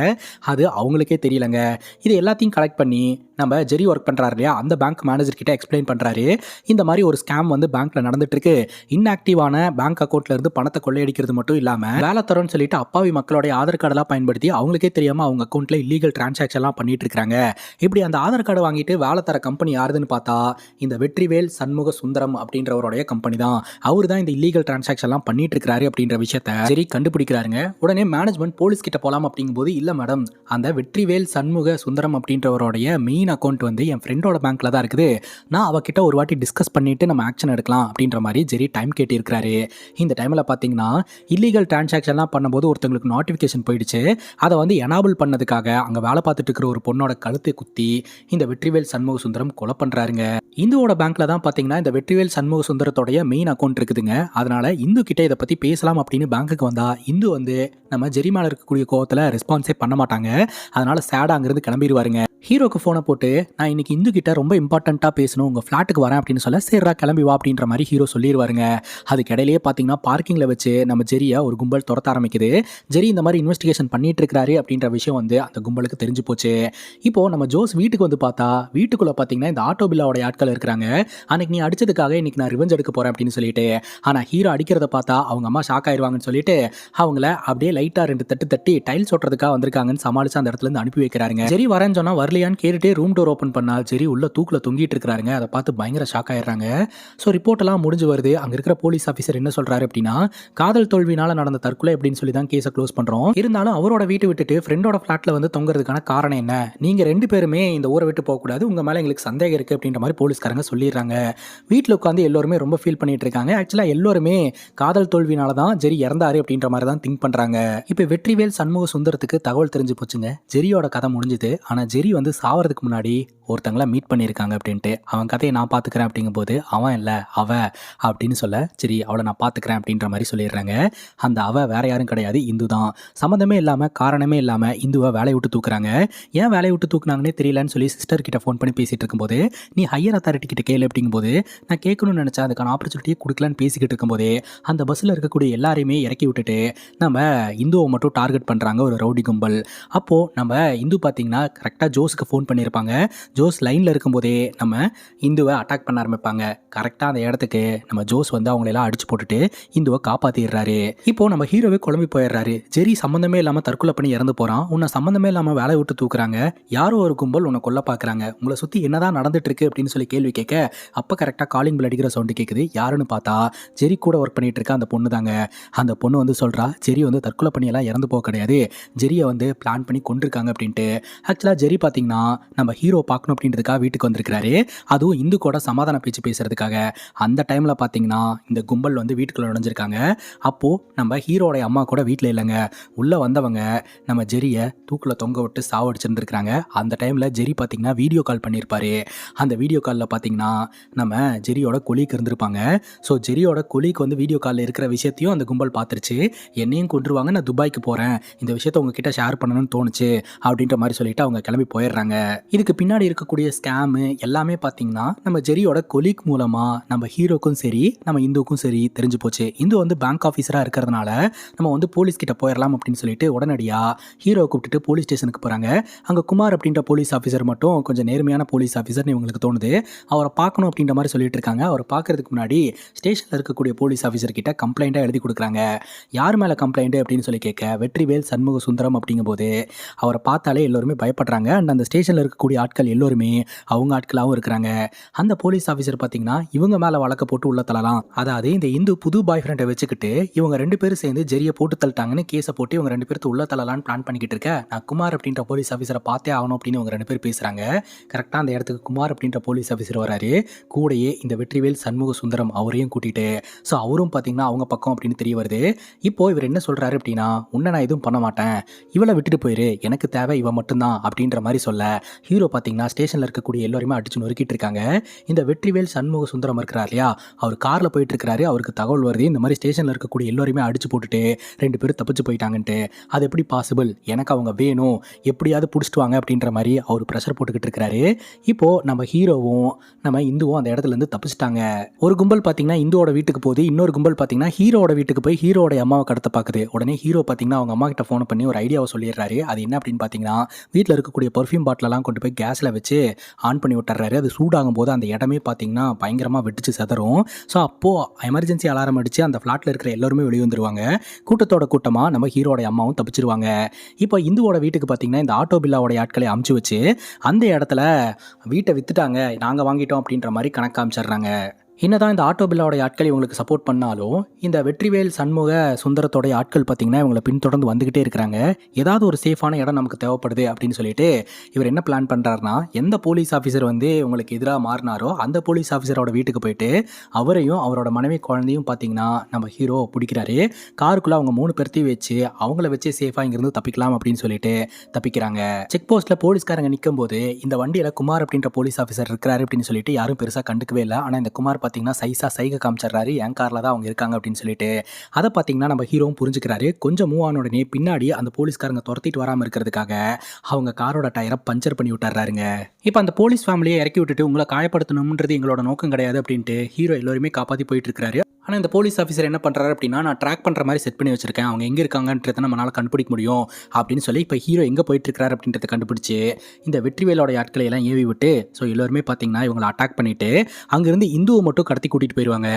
அது அவங்களுக்கே தெரியலங்க. இது எல்லாத்தையும் கலெக்ட் பண்ணி நம்ம ஜெரி ஒர்க் பண்ணுறாரு இல்லையா, அந்த பேங்க் மேனேஜர் கிட்ட எக்ஸ்பிளைன் பண்ணுறாரு. இந்த மாதிரி ஒரு ஸ்கேம் வந்து பேங்க்கில் நடந்துட்டு இருக்கு, இன்ஆக்டிவான பேங்க் அக்கௌண்ட்ல இருந்து பணத்தை கொள்ளையடிக்கிறது மட்டும் இல்லாமல் வேலை தரோன்னு சொல்லிட்டு அப்பாவி மக்களுடைய ஆதார் கார்டெல்லாம் பயன்படுத்தி அவங்களுக்கே தெரியாமல் அவங்க அக்கௌண்ட்ல இல்லீகல் டிரான்சாக்ஷன்லாம் பண்ணிட்டு இருக்காங்க. இப்படி அந்த ஆதார் கார்டு வாங்கிட்டு வேலை தர கம்பெனி யாருதுன்னு பார்த்தா இந்த வெற்றிவேல் சண்முக சுந்தரம் சுந்தரம் அப்படின்றவருடைய கம்பெனி தான். அவர் தான் இந்த இல்லீகல் டிரான்சாக்ஷன்லாம் பண்ணிட்டு இருக்காரு அப்படின்ற விஷயத்த ஜெரி கண்டுபிடிக்கிறாருங்க. உடனே மேனேஜ்மெண்ட் போலீஸ் கிட்ட போலாம் அப்படிங்கும்போது, இல்ல மேடம், அந்த வெற்றிவேல் சண்முக சுந்தரம் அப்படின்றவருடைய மெயின் அக்கௌண்ட் வந்து என் ஃப்ரெண்டோட பேங்க்ல தான் இருக்குது. நான் அவகிட்ட ஒரு வாட்டி டிஸ்கஸ் பண்ணிட்டு நம்ம ஆக்ஷன் எடுக்கலாம் அப்படின்ற மாதிரி ஜெரி டைம் கேட்டிருக்கிறாரு. இந்த டைமில் பார்த்தீங்கன்னா இல்லீகல் டிரான்சாக்ஷன்லாம் பண்ணும்போது ஒருத்தங்களுக்கு நோட்டிஃபிகேஷன் போயிடுச்சு. அதை வந்து எனாபிள் பண்ணதுக்காக அங்கே வேலை பார்த்துட்டு இருக்கிற ஒரு பொண்ணோட கழுத்தை குத்தி இந்த வெற்றிவேல் சண்முக சுந்தரம் கொலை பண்ணுறாருங்க. இந்துவோட பேங்க்ல தான் பார்த்தீங்கன்னா இந்த வெற்றிவேல் சண்முக சுந்தரத்தோடைய மெயின் அக்கௌண்ட் இருக்குதுங்க. அதனால இந்து கிட்ட இதை பற்றி பேசலாம் அப்படின்னு பேங்க்குக்கு வந்தா இந்து வந்து நம்ம ஜெரி மேலே இருக்கக்கூடிய கோவத்தில் ரெஸ்பான்ஸே பண்ண மாட்டாங்க. அதனால சேடாக அங்கிருந்து கிளம்பிடுவாருங்க. ஹீரோக்கு ஃபோனை போட்டு, நான் இன்னைக்கு இந்து கிட்ட ரொம்ப இம்பார்ட்டண்ட்டாக பேசணும், உங்கள் ஃப்ளாட்டுக்கு வரேன் அப்படின்னு சொல்ல, சரிடா கிளம்பி வா அப்படின்ற மாதிரி ஹீரோ சொல்லிடுவாருங்க. அதுக்கு இடையிலேயே பார்த்தீங்கன்னா பார்க்கிங்கில் வச்சு நம்ம ஜெரியை ஒரு கும்பல் துரத்த ஆரம்பிக்குது. ஜெரி இந்த மாதிரி இன்வெஸ்டிகேஷன் பண்ணிட்டு இருக்கிறாரு அப்படின்ற விஷயம் வந்து அந்த கும்பலுக்கு தெரிஞ்சு போச்சு. இப்போ நம்ம ஜோஸ் வீட்டுக்கு வந்து பார்த்தா வீட்டுக்குள்ளே பார்த்தீங்கன்னா இந்த ஆட்டோ பில்லாவோட ஆட்கள் இருக்கிறாங்க. அன்னைக்கு நீ அடிச்சதுக்காக இன்னைக்கு நான் ரிவெஞ்ச் எடுக்க போகிறேன் அப்படின்னு சொல்லிட்டு, ஆனால் ஹீரோ அடிக்கிறத பார்த்தா அவங்க அம்மா ஷாக் ஆயிடுவாங்கன்னு சொல்லிட்டு அவங்கள அப்படியே லைட்டாக 2 தட்டு தட்டி டைல்ஸ் ஓட்டுறதுக்காக வந்திருக்காங்கன்னு சமாளிச்சு அந்த இடத்துல இருந்து அனுப்பி வைக்கிறாருங்க. ஜெரி வரேன்னு சொன்னா வரலையான்னு கேட்டுட்டே ரூம் டோர் ஓப்பன் பண்ணா ஜெரி உள்ள தூக்கில் தொங்கிட்டு இருக்காருங்க. அதை பார்த்து பயங்கர ஷாக் ஆயிடுறாங்க. ஸோ ரிப்போர்ட் எல்லாம் முடிஞ்சு வருது. அங்கே இருக்கிற போலீஸ் ஆஃபீஸர் என்ன சொல்றாரு அப்படின்னா, காதல் தோல்வினால நடந்த தற்கொலை அப்படின்னு சொல்லி தான் கேஸை க்ளோஸ் பண்றோம். இருந்தாலும் அவரோட வீட்டை விட்டுட்டு ஃப்ரெண்டோட ஃபிளாட்ல வந்து தொங்குறதுக்கான காரணம் என்ன? நீங்க 2 பேருமே இந்த ஊரை விட்டு போகக்கூடாது, உங்க மேல எங்களுக்கு சந்தேகம் இருக்கு அப்படின்ற மாதிரி போலீஸ்காரங்க சொல்லிடுறாங்க. வீட்டில் உட்காந்து எல்லாருமே ரொம்ப ஃபீல் பண்ணிட்டு இருக்காங்க. ஆக்சுவலா எல்லாருமே காதல் தோல்வினால தான் ஜெரி இறந்தாரு அப்படின்ற மாதிரி தான் திங்க் பண்றாங்க. இப்போ வெற்றிவேல் சண்முக சுந்தரத்துக்கு தகவல் தெரிஞ்சு போச்சுங்க. ஜெரியோட கதை முடிஞ்சுது. ஆனா ஜெரி வந்து சாவறதுக்கு முன்னாடி ஒருத்தங்கள மீட் பண்ணியிருக்காங்க அப்படின்ட்டு. அவன் கதையை நான் பார்த்துக்கிறேன் அப்படிங்கும்போது, அவன் இல்லை அவ அப்படின்னு சொல்ல, சரி அவளை நான் பார்த்துக்கிறேன் அப்படின்ற மாதிரி சொல்லிடுறாங்க. அந்த அவ வேற யாரும் கிடையாது, இந்து தான். சம்மந்தமே இல்லாமல் காரணமே இல்லாமல் இந்துவை வேலையை விட்டு தூக்குறாங்க. ஏன் வேலையை விட்டு தூக்குனாங்கன்னே தெரியலன்னு சொல்லி சிஸ்டர் கிட்ட ஃபோன் பண்ணி பேசிட்டு இருக்கும்போது, நீ ஹையர் அத்தாரிட்டி கிட்ட கேளு அப்படிங்கும்போது, நான் கேட்கணும்னு நினச்சா அதுக்கான ஆப்பர்ச்சுனிட்டியை கொடுக்கலான்னு பேசிக்கிட்டு இருக்கும்போதே அந்த பஸ்ஸில் இருக்கக்கூடிய எல்லாரையுமே இறக்கி விட்டுட்டு நம்ம இந்துவை மட்டும் டார்கெட் பண்ணுறாங்க ஒரு ரவுடி கும்பல். அப்போது நம்ம இந்து பார்த்தீங்கன்னா கரெக்டாக ஜோஸுக்கு ஃபோன் பண்ணியிருப்பாங்க. ஜோஸ் லைனில் இருக்கும்போதே நம்ம இந்துவை அட்டாக் பண்ண ஆரம்பிப்பாங்க. கரெக்டாக அந்த இடத்துக்கு நம்ம ஜோஸ் வந்து அவங்களெல்லாம் அடிச்சு போட்டுட்டு இந்துவை காப்பாற்றிடுறாரு. இப்போ நம்ம ஹீரோவே குழம்பி போயிடுறாரு. ஜெரி சம்மந்தமே இல்லாமல் தற்கொலை பண்ணி இறந்து போகிறான். உன்னை சம்மந்தமே இல்லாமல் வேலை விட்டு தூக்குறாங்க. யாரோ ஒரு கும்பல் உன்னை கொல்ல பார்க்குறாங்க. உங்களை சுற்றி என்னதான் நடந்துட்டு இருக்கு அப்படின்னு சொல்லி கேள்வி கேட்க, அப்போ கரெக்டாக காலிங் பில் அடிக்கிற சவுண்டு கேட்குது. யாருன்னு பார்த்தா ஜெரி கூட ஒர்க் பண்ணிட்டு இருக்க அந்த பொண்ணு தாங்க. அந்த பொண்ணு வந்து சொல்கிறா, ஜெரி வந்து தற்கொலை பண்ணியெல்லாம் இறந்து போக கிடையாது, ஜெரியை வந்து பிளான் பண்ணி கொண்டிருக்காங்க அப்படின்ட்டு. ஆக்சுவலாக ஜெரி பார்த்தீங்கன்னா நம்ம ஹீரோ பார்க்கணும் அப்படின்றதுக்காக வீட்டுக்கு வந்திருக்கிறாரு. அதுவும் இந்து கூட சமாதான பேச்சு பேசுறதுக்காக. அந்த டைமில் பார்த்தீங்கன்னா இந்த கும்பல் வந்து வீட்டுக்குள்ளே நுழைஞ்சிருக்காங்க. அப்போது நம்ம ஹீரோடைய அம்மா கூட வீட்டில் இல்லைங்க. உள்ளே வந்தவங்க நம்ம ஜெரியை தூக்கில் தொங்க விட்டு சாவடிச்சிருந்துருக்காங்க. அந்த டைமில் ஜெரி பார்த்தீங்கன்னா வீடியோ கால் பண்ணியிருப்பாரு. அந்த வீடியோ காலில் பார்த்தீங்கன்னா நம்ம ஜெரியோட கொலீக் இருந்திருப்பாங்க. ஸோ ஜெரியோட கொலீக் வந்து வீடியோ காலில் இருக்கிற விஷயத்தையும் அந்த கும்பல் பார்த்துருச்சு. என்னையும் கொண்டுருவாங்க, நான் துபாய்க்கு போகிறேன், இந்த விஷயத்த உங்ககிட்ட ஷேர் பண்ணணும்னு தோணுச்சு அப்படின்ற மாதிரி சொல்லிட்டு அவங்க கிளம்பி போயிடுறாங்க. இதுக்கு பின்னாடி இருக்கக்கூடிய ஸ்கேமு எல்லாமே பார்த்தீங்கன்னா நம்ம ஜெரியோட கொலீக் மூலமாக நம்ம ஹீரோக்கும் சரி நம்ம இந்துவுக்கும் சரி தெரிஞ்சு போச்சு. இந்து வந்து பேங்க் ஆஃபீஸராக இருக்கிறதுனால நம்ம வந்து போலீஸ் கிட்ட போயிடலாம் அப்படின்னு சொல்லிட்டு உடனடியாக ஹீரோவை கூப்பிட்டுட்டு போலீஸ் ஸ்டேஷனுக்கு போகிறாங்க. அங்கே குமார் அப்படின்ற போலீஸ் ஆஃபீஸர் மட்டும் கொஞ்சம் நேர்மையான போலீஸ் ஆஃபீஸர்னு இவங்களுக்கு தோணுது. அவரை பார்க்கணும் அப்படின்ற மாதிரி சொல்லிட்டு இருக்காங்க. அவரை பார்க்கறதுக்கு முன்னாடி ஸ்டேஷனில் இருக்கக்கூடிய போலீஸ் ஆஃபீஸர் கிட்ட கம்ப்ளைண்ட்டாக எழுதி கொடுக்குறாங்க. யார் மேலே கம்ப்ளைண்ட் அப்படின்னு சொல்லி கேட்க, வெற்றிவேல் சண்முக சுந்தரம் அப்படிங்கும்போது அவரை பார்த்தாலே எல்லோருமே பயப்படுறாங்க. அண்ட் அந்த ஸ்டேஷனில் இருக்கக்கூடிய ஆட்கள் எல்லோருமே அவங்க ஆட்களாகவும் இருக்கிறாங்க. அந்த போலீஸ் ஆஃபீஸர் பார்த்தீங்கன்னா இவங்க மேலே வழக்க போட்டு உள்ள தள்ளலாம். அதாவது இந்த இந்து புது பாய் ஃப்ரெண்டை வச்சுக்கிட்டு இவங்க 2 பேரும் சேர்ந்து ஜெரியை போட்டு தள்ளிட்டாங்கன்னு கேஸை போட்டு இவங்க 2 பேருக்கு உள்ள தள்ளலான்னு பிளான் பண்ணிக்கிட்டு இருக்க, நான் குமார் அப்படின்ற போலீஸ் ஆஃபீஸரை பார்த்தே ஆகணும் அப்படின்னு இவங்க 2 பேர் பேசுகிறாங்க. கரெக்டாக அந்த இடத்துக்கு குமார் அப்படின்ற போலீஸ் ஆஃபீஸர் வராரு. கூடையே இந்த வெற்றிவேல் சண்முக சுந்தரம் அவரையும் கூட்டிட்டு, ஸோ அவரும் பார்த்தீங்கன்னா அவங்க பக்கம் அப்படின்னு தெரிய வருது. இப்போ இவர் என்ன சொல்கிறாரு அப்படின்னா, உன்னை நான் எதுவும் பண்ண மாட்டேன், இவளை விட்டுட்டு போயிரு, எனக்கு தேவை இவன் மட்டும்தான் அப்படின்ற மாதிரி சொல்ல, ஹீரோ பார்த்தீங்கன்னா ஸ்டேஷனில் இருக்கக்கூடிய எல்லோருமே அடிச்சு நொறுக்கிட்டு இருக்காங்க. இந்த வெற்றிவேல் சண்முக சுந்தரம் இருக்கிறார் இல்லையா, அவர் காரில் போயிட்டு இருக்கிறாரு. அவருக்கு தகவல் வருது இந்த மாதிரி ஸ்டேஷனில் இருக்கக்கூடிய எல்லோருமே அடிச்சு போட்டுட்டு 2 பேரும் தப்பிச்சு போயிட்டாங்கன்ட்டு. அது எப்படி பாசிபிள், எனக்கு அவங்க வேணும், எப்படியாவது பிடிச்சிட்டு வாங்க அப்படின்ற மாதிரி அவர் ப்ரெஷர் போட்டுக்கிட்டு இருக்கிறாரு. இப்போ நம்ம ஹீரோவும் நம்ம இந்துவும் அந்த இடத்துல இருந்து தப்பிச்சிட்டாங்க. ஒரு கும்பல் பார்த்தீங்கன்னா இந்துவோட வீட்டுக்கு போகுது, இன்னொரு கும்பல் பார்த்தீங்கன்னா ஹீரோட வீட்டுக்கு போய் ஹீரோட அம்மாவை கடத்த பார்க்குது. உடனே ஹீரோ பார்த்தீங்கன்னா அவங்க அம்மா கிட்ட ஃபோன் பண்ணி ஒரு ஐடியாவை சொல்லிடுறாரு. அது என்ன அப்படின்னு பார்த்தீங்கன்னா, வீட்டில் இருக்கக்கூடிய பர்ஃப்யூம் பாட்டிலெல்லாம் கொண்டு போய் கேஸில் வச்சு ஆன் பண்ணி விட்டுறாரு. அது சூடாகும் போது அந்த இடமே பார்த்தீங்கன்னா பயங்கரமாக வெடிச்சு செதறும். ஸோ அப்போது எமர்ஜென்சி அலாரம் அடித்து அந்த ஃப்ளாட்டில் இருக்கிற எல்லோருமே வெளியே வந்துருவாங்க. கூட்டத்தோட கூட்டமாக நம்ம ஹீரோட அம்மாவும் தப்பிச்சிருவாங்க. இப்போ இந்துவோட வீட்டுக்கு பார்த்தீங்கன்னா இந்த ஆட்டோ பில்லாவோட ஆட்களை அமுச்சு வச்சு அந்த இடத்துல வீட்டை வித்துட்டாங்க, நாங்கள் வாங்கிட்டோம் அப்படின்ற மாதிரி கணக்கு காமிச்சிடுறாங்க. என்னதான் இந்த ஆட்டோ பில்லாவோட ஆட்கள் இவங்களுக்கு சப்போர்ட் பண்ணாலும் இந்த வெற்றிவேல் சண்முக சுந்தரத்தோடைய ஆட்கள் பார்த்தீங்கன்னா இவங்களை பின்தொடர்ந்து வந்துகிட்டே இருக்கிறாங்க. ஏதாவது ஒரு சேஃபான இடம் நமக்கு தேவைப்படுது அப்படின்னு சொல்லிட்டு இவர் என்ன பிளான் பண்ணுறாருனா, எந்த போலீஸ் ஆஃபீஸர் வந்து இவங்களுக்கு எதிராக மாறினாரோ அந்த போலீஸ் ஆஃபீஸரோட வீட்டுக்கு போயிட்டு அவரையும் அவரோட மனைவி குழந்தையும் பார்த்தீங்கன்னா நம்ம ஹீரோ பிடிக்கிறாரு. காருக்குள்ளே அவங்க 3 பேர்த்தையும் வச்சு அவங்கள வச்சு சேஃபாக இங்கிருந்து தப்பிக்கலாம் அப்படின்னு சொல்லிட்டு தப்பிக்கிறாங்க. செக் போஸ்ட்டில் போலீஸ்காரங்க நிற்கும் போது இந்த வண்டியில் குமார் அப்படின்ற போலீஸ் ஆஃபீஸர் இருக்கிறாரு அப்படின்னு சொல்லிட்டு யாரும் பெருசாக கண்டுக்கவே இல்லை. ஆனால் இந்த குமார் பார்த்தீங்கன்னா சைகை காமிச்சிடுறாரு, என் காரில் தான் அவங்க இருக்காங்க அப்படின்னு சொல்லிட்டு. அதை பார்த்தீங்கன்னா நம்ம ஹீரோவும் புரிஞ்சுக்கிறாரு. கொஞ்சம் மூவ் ஆன உடனே பின்னாடி அந்த போலீஸ்காரங்க துரத்திட்டு வராமல் இருக்கிறதுக்காக அவங்க காரோட டயரை பஞ்சர் பண்ணி விட்டுறாருங்க. இப்போ அந்த போலீஸ் ஃபேமிலியை இறக்கி விட்டுட்டு உங்களை காயப்படுத்தணும்ன்றது எங்களோட நோக்கம் கிடையாது அப்படின்ட்டு ஹீரோ எல்லாருமே காப்பாற்றி போயிட்டு இருக்காரு. ஆனால் இந்த போலீஸ் ஆஃபீஸர் என்ன பண்ணுறாரு அப்படின்னா, நான் ட்ராக் பண்ணுற மாதிரி செட் பண்ணி வச்சிருக்கேன், அவங்க எங்கே இருக்காங்கன்றதை நம்மளால் கண்டுபிடிக்க முடியும் அப்படின்னு சொல்லி இப்போ ஹீரோ எங்கே போயிட்டு இருக்காரு அப்படின்றத கண்டுபிடிச்சி இந்த வெற்றிவேலோட ஆட்களை எல்லாம் ஏவி விட்டு எல்லாருமே பார்த்தீங்கன்னா இவங்களை அட்டாக் பண்ணிட்டு அங்கேருந்து இந்துவை மட்டும் கடத்தி கூட்டிகிட்டு போயிடுவாங்க.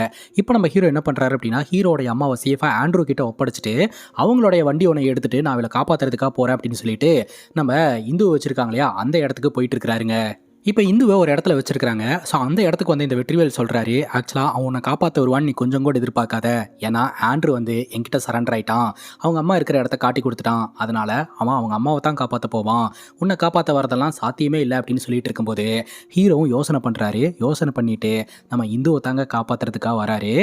இப்போ நம்ம ஹீரோ என்ன பண்ணுறாரு அப்படின்னா, ஹீரோடைய அம்மாவை சேஃபாக ஆண்ட்ரூ கிட்ட ஒப்படைச்சிட்டு அவங்களுடைய வண்டி ஒன்று எடுத்துட்டு நான் அவளை காப்பாற்றுறதுக்காக போகிறேன் அப்படின்னு சொல்லிட்டு நம்ம இந்துவை வச்சிருக்காங்க இல்லையா அந்த இடத்துக்கு போயிட்டு இருக்கிறாருங்க. இப்போ இந்துவை ஒரு இடத்துல வச்சிருக்காங்க. ஸோ அந்த இடத்துக்கு வந்து இந்த வெற்றிவேல் சொல்கிறாரு, ஆக்சுவலாக அவனை காப்பாற்ற வருவான்னு நீ கொஞ்சம் கூட எதிர்பார்க்காத, ஏன்னா ஆண்ட்ரூ வந்து என்கிட்ட சரண்டர் ஆகிட்டான், அவங்க அம்மா இருக்கிற இடத்த காட்டி கொடுத்துட்டான், அதனால் அவன் அவங்க அம்மாவை தான் காப்பாற்ற போவான், உன்னை காப்பாற்ற வரதெல்லாம் சாத்தியமே இல்லை அப்படின்னு சொல்லிட்டு இருக்கும்போது ஹீரோவும் யோசனை பண்ணுறாரு. யோசனை பண்ணிட்டு நம்ம இந்துவை தாங்க காப்பாற்றுறதுக்காக வராரு.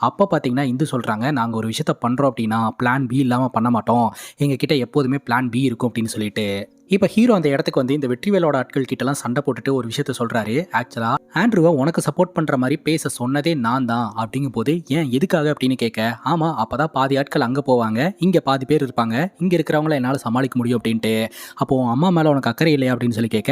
அப்போ பார்த்தீங்கன்னா இந்து சொல்கிறாங்க, நாங்கள் ஒரு விஷயத்த பண்ணுறோம் அப்படின்னா பிளான் பி இல்லாமல் பண்ண மாட்டோம், எங்ககிட்ட எப்போதுமே பிளான் பி இருக்கும் அப்படின்னு சொல்லிட்டு. இப்போ ஹீரோ அந்த இடத்துக்கு வந்து இந்த வெற்றிவேலோட ஆட்கள் கிட்டலாம் சண்டை போட்டுட்டு ஒரு விஷயத்த சொல்கிறாரு. ஆக்சுவலாக ஆண்ட்ரூவை உனக்கு சப்போர்ட் பண்ணுற மாதிரி பேச சொன்னதே நான் தான் அப்படிங்கும் போது ஏன் எதுக்காக அப்படின்னு கேட்க, ஆமாம் அப்போ தான் பாதி ஆட்கள் அங்கே போவாங்க, இங்கே பாதி பேர் இருப்பாங்க, இங்கே இருக்கிறவங்கள என்னால் சமாளிக்க முடியும் அப்படின்ட்டு. அப்போது அம்மா மேலே உனக்கு அக்கறை இல்லையா அப்படின்னு சொல்லி கேட்க,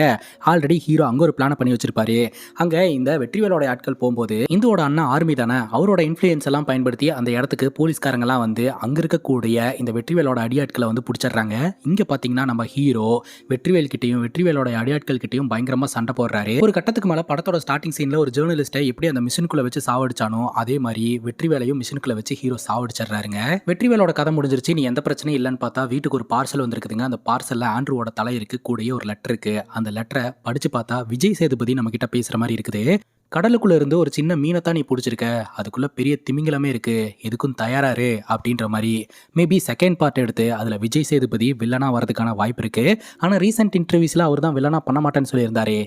ஆல்ரெடி ஹீரோ அங்கே ஒரு பிளானை பண்ணி வச்சிருப்பாரு. அங்கே இந்த வெற்றிவேலோட ஆட்கள் போகும்போது இந்துவோட அண்ணா ஆர்மி தானே, அவரோட இன்ஃப்ளூயன்ஸ் எல்லாம் பயன்படுத்தி அந்த இடத்துக்கு போலீஸ்காரங்கெல்லாம் வந்து அங்கே இருக்கக்கூடிய இந்த வெற்றிவேலோட அடியாட்களை வந்து பிடிச்சிடுறாங்க. இங்கே பார்த்தீங்கன்னா நம்ம ஹீரோ வெற்றிவேல் கிட்டையும் வெற்றிவேலோட அடியாட்கள் கிட்டையும் பயங்கரமா சண்டை போடுறாரு. ஒரு கட்டத்துக்கு மேல படத்தோட ஸ்டார்டிங் சீன்ல ஒரு ஜேர்னலிஸ்ட்டை எப்படி அந்த மிஷினுக்குள்ள வச்சு சாவடிச்சானோ அதே மாதிரி வெற்றிவேலையும் மிஷினுக்குள்ள வச்சு ஹீரோ சாவடிச்சிடுறாருங்க. வெற்றிவேலோட கதை முடிஞ்சிருச்சு, நீ எந்த பிரச்சனையும் இல்லைன்னு பார்த்தா வீட்டுக்கு ஒரு பார்சல் வந்திருக்குதுங்க. அந்த பார்சல்ல ஆண்ட்ரூவோட தலை இருக்கு, கூடயே ஒரு லெட்டர் இருக்கு. அந்த லெட்டரை படிச்சு பார்த்தா விஜய் சேதுபதி நம்ம கிட்ட பேசுற மாதிரி இருக்குது. கடலுக்குள்ள இருந்து ஒரு சின்ன மீனை தான் நீ பிடிச்சிருக்க, அதுக்குள்ள பெரிய திமிங்கலமே இருக்கு, எதுக்கும் தயாராரு அப்படின்ற மாதிரி. மேபி செகண்ட் பார்ட் எடுத்து அதில் விஜய் சேதுபதி வில்லனா வரதுக்கான வாய்ப்பு இருக்கு. ஆனால் ரீசெண்ட் இன்டர்வியூஸில் அவர் தான் வில்லனா பண்ண மாட்டேன்னு சொல்லியிருந்தாரு.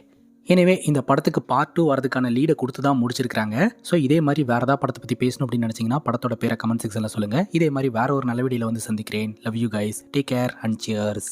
எனவே இந்த படத்துக்கு பார்ட் 2 வரதுக்கான லீடை கொடுத்து தான் முடிச்சிருக்காங்க. ஸோ இதே மாதிரி வேறு ஏதாவது படத்தை பற்றி பேசணும் அப்படின்னு நினச்சிங்கன்னா படத்தோட பேரை கமெண்ட் செக்ஷனில் சொல்லுங்கள். இதே மாதிரி வேற ஒரு நல்ல வீடியோவில் வந்து சந்திக்கிறேன். Love you guys, take care and cheers.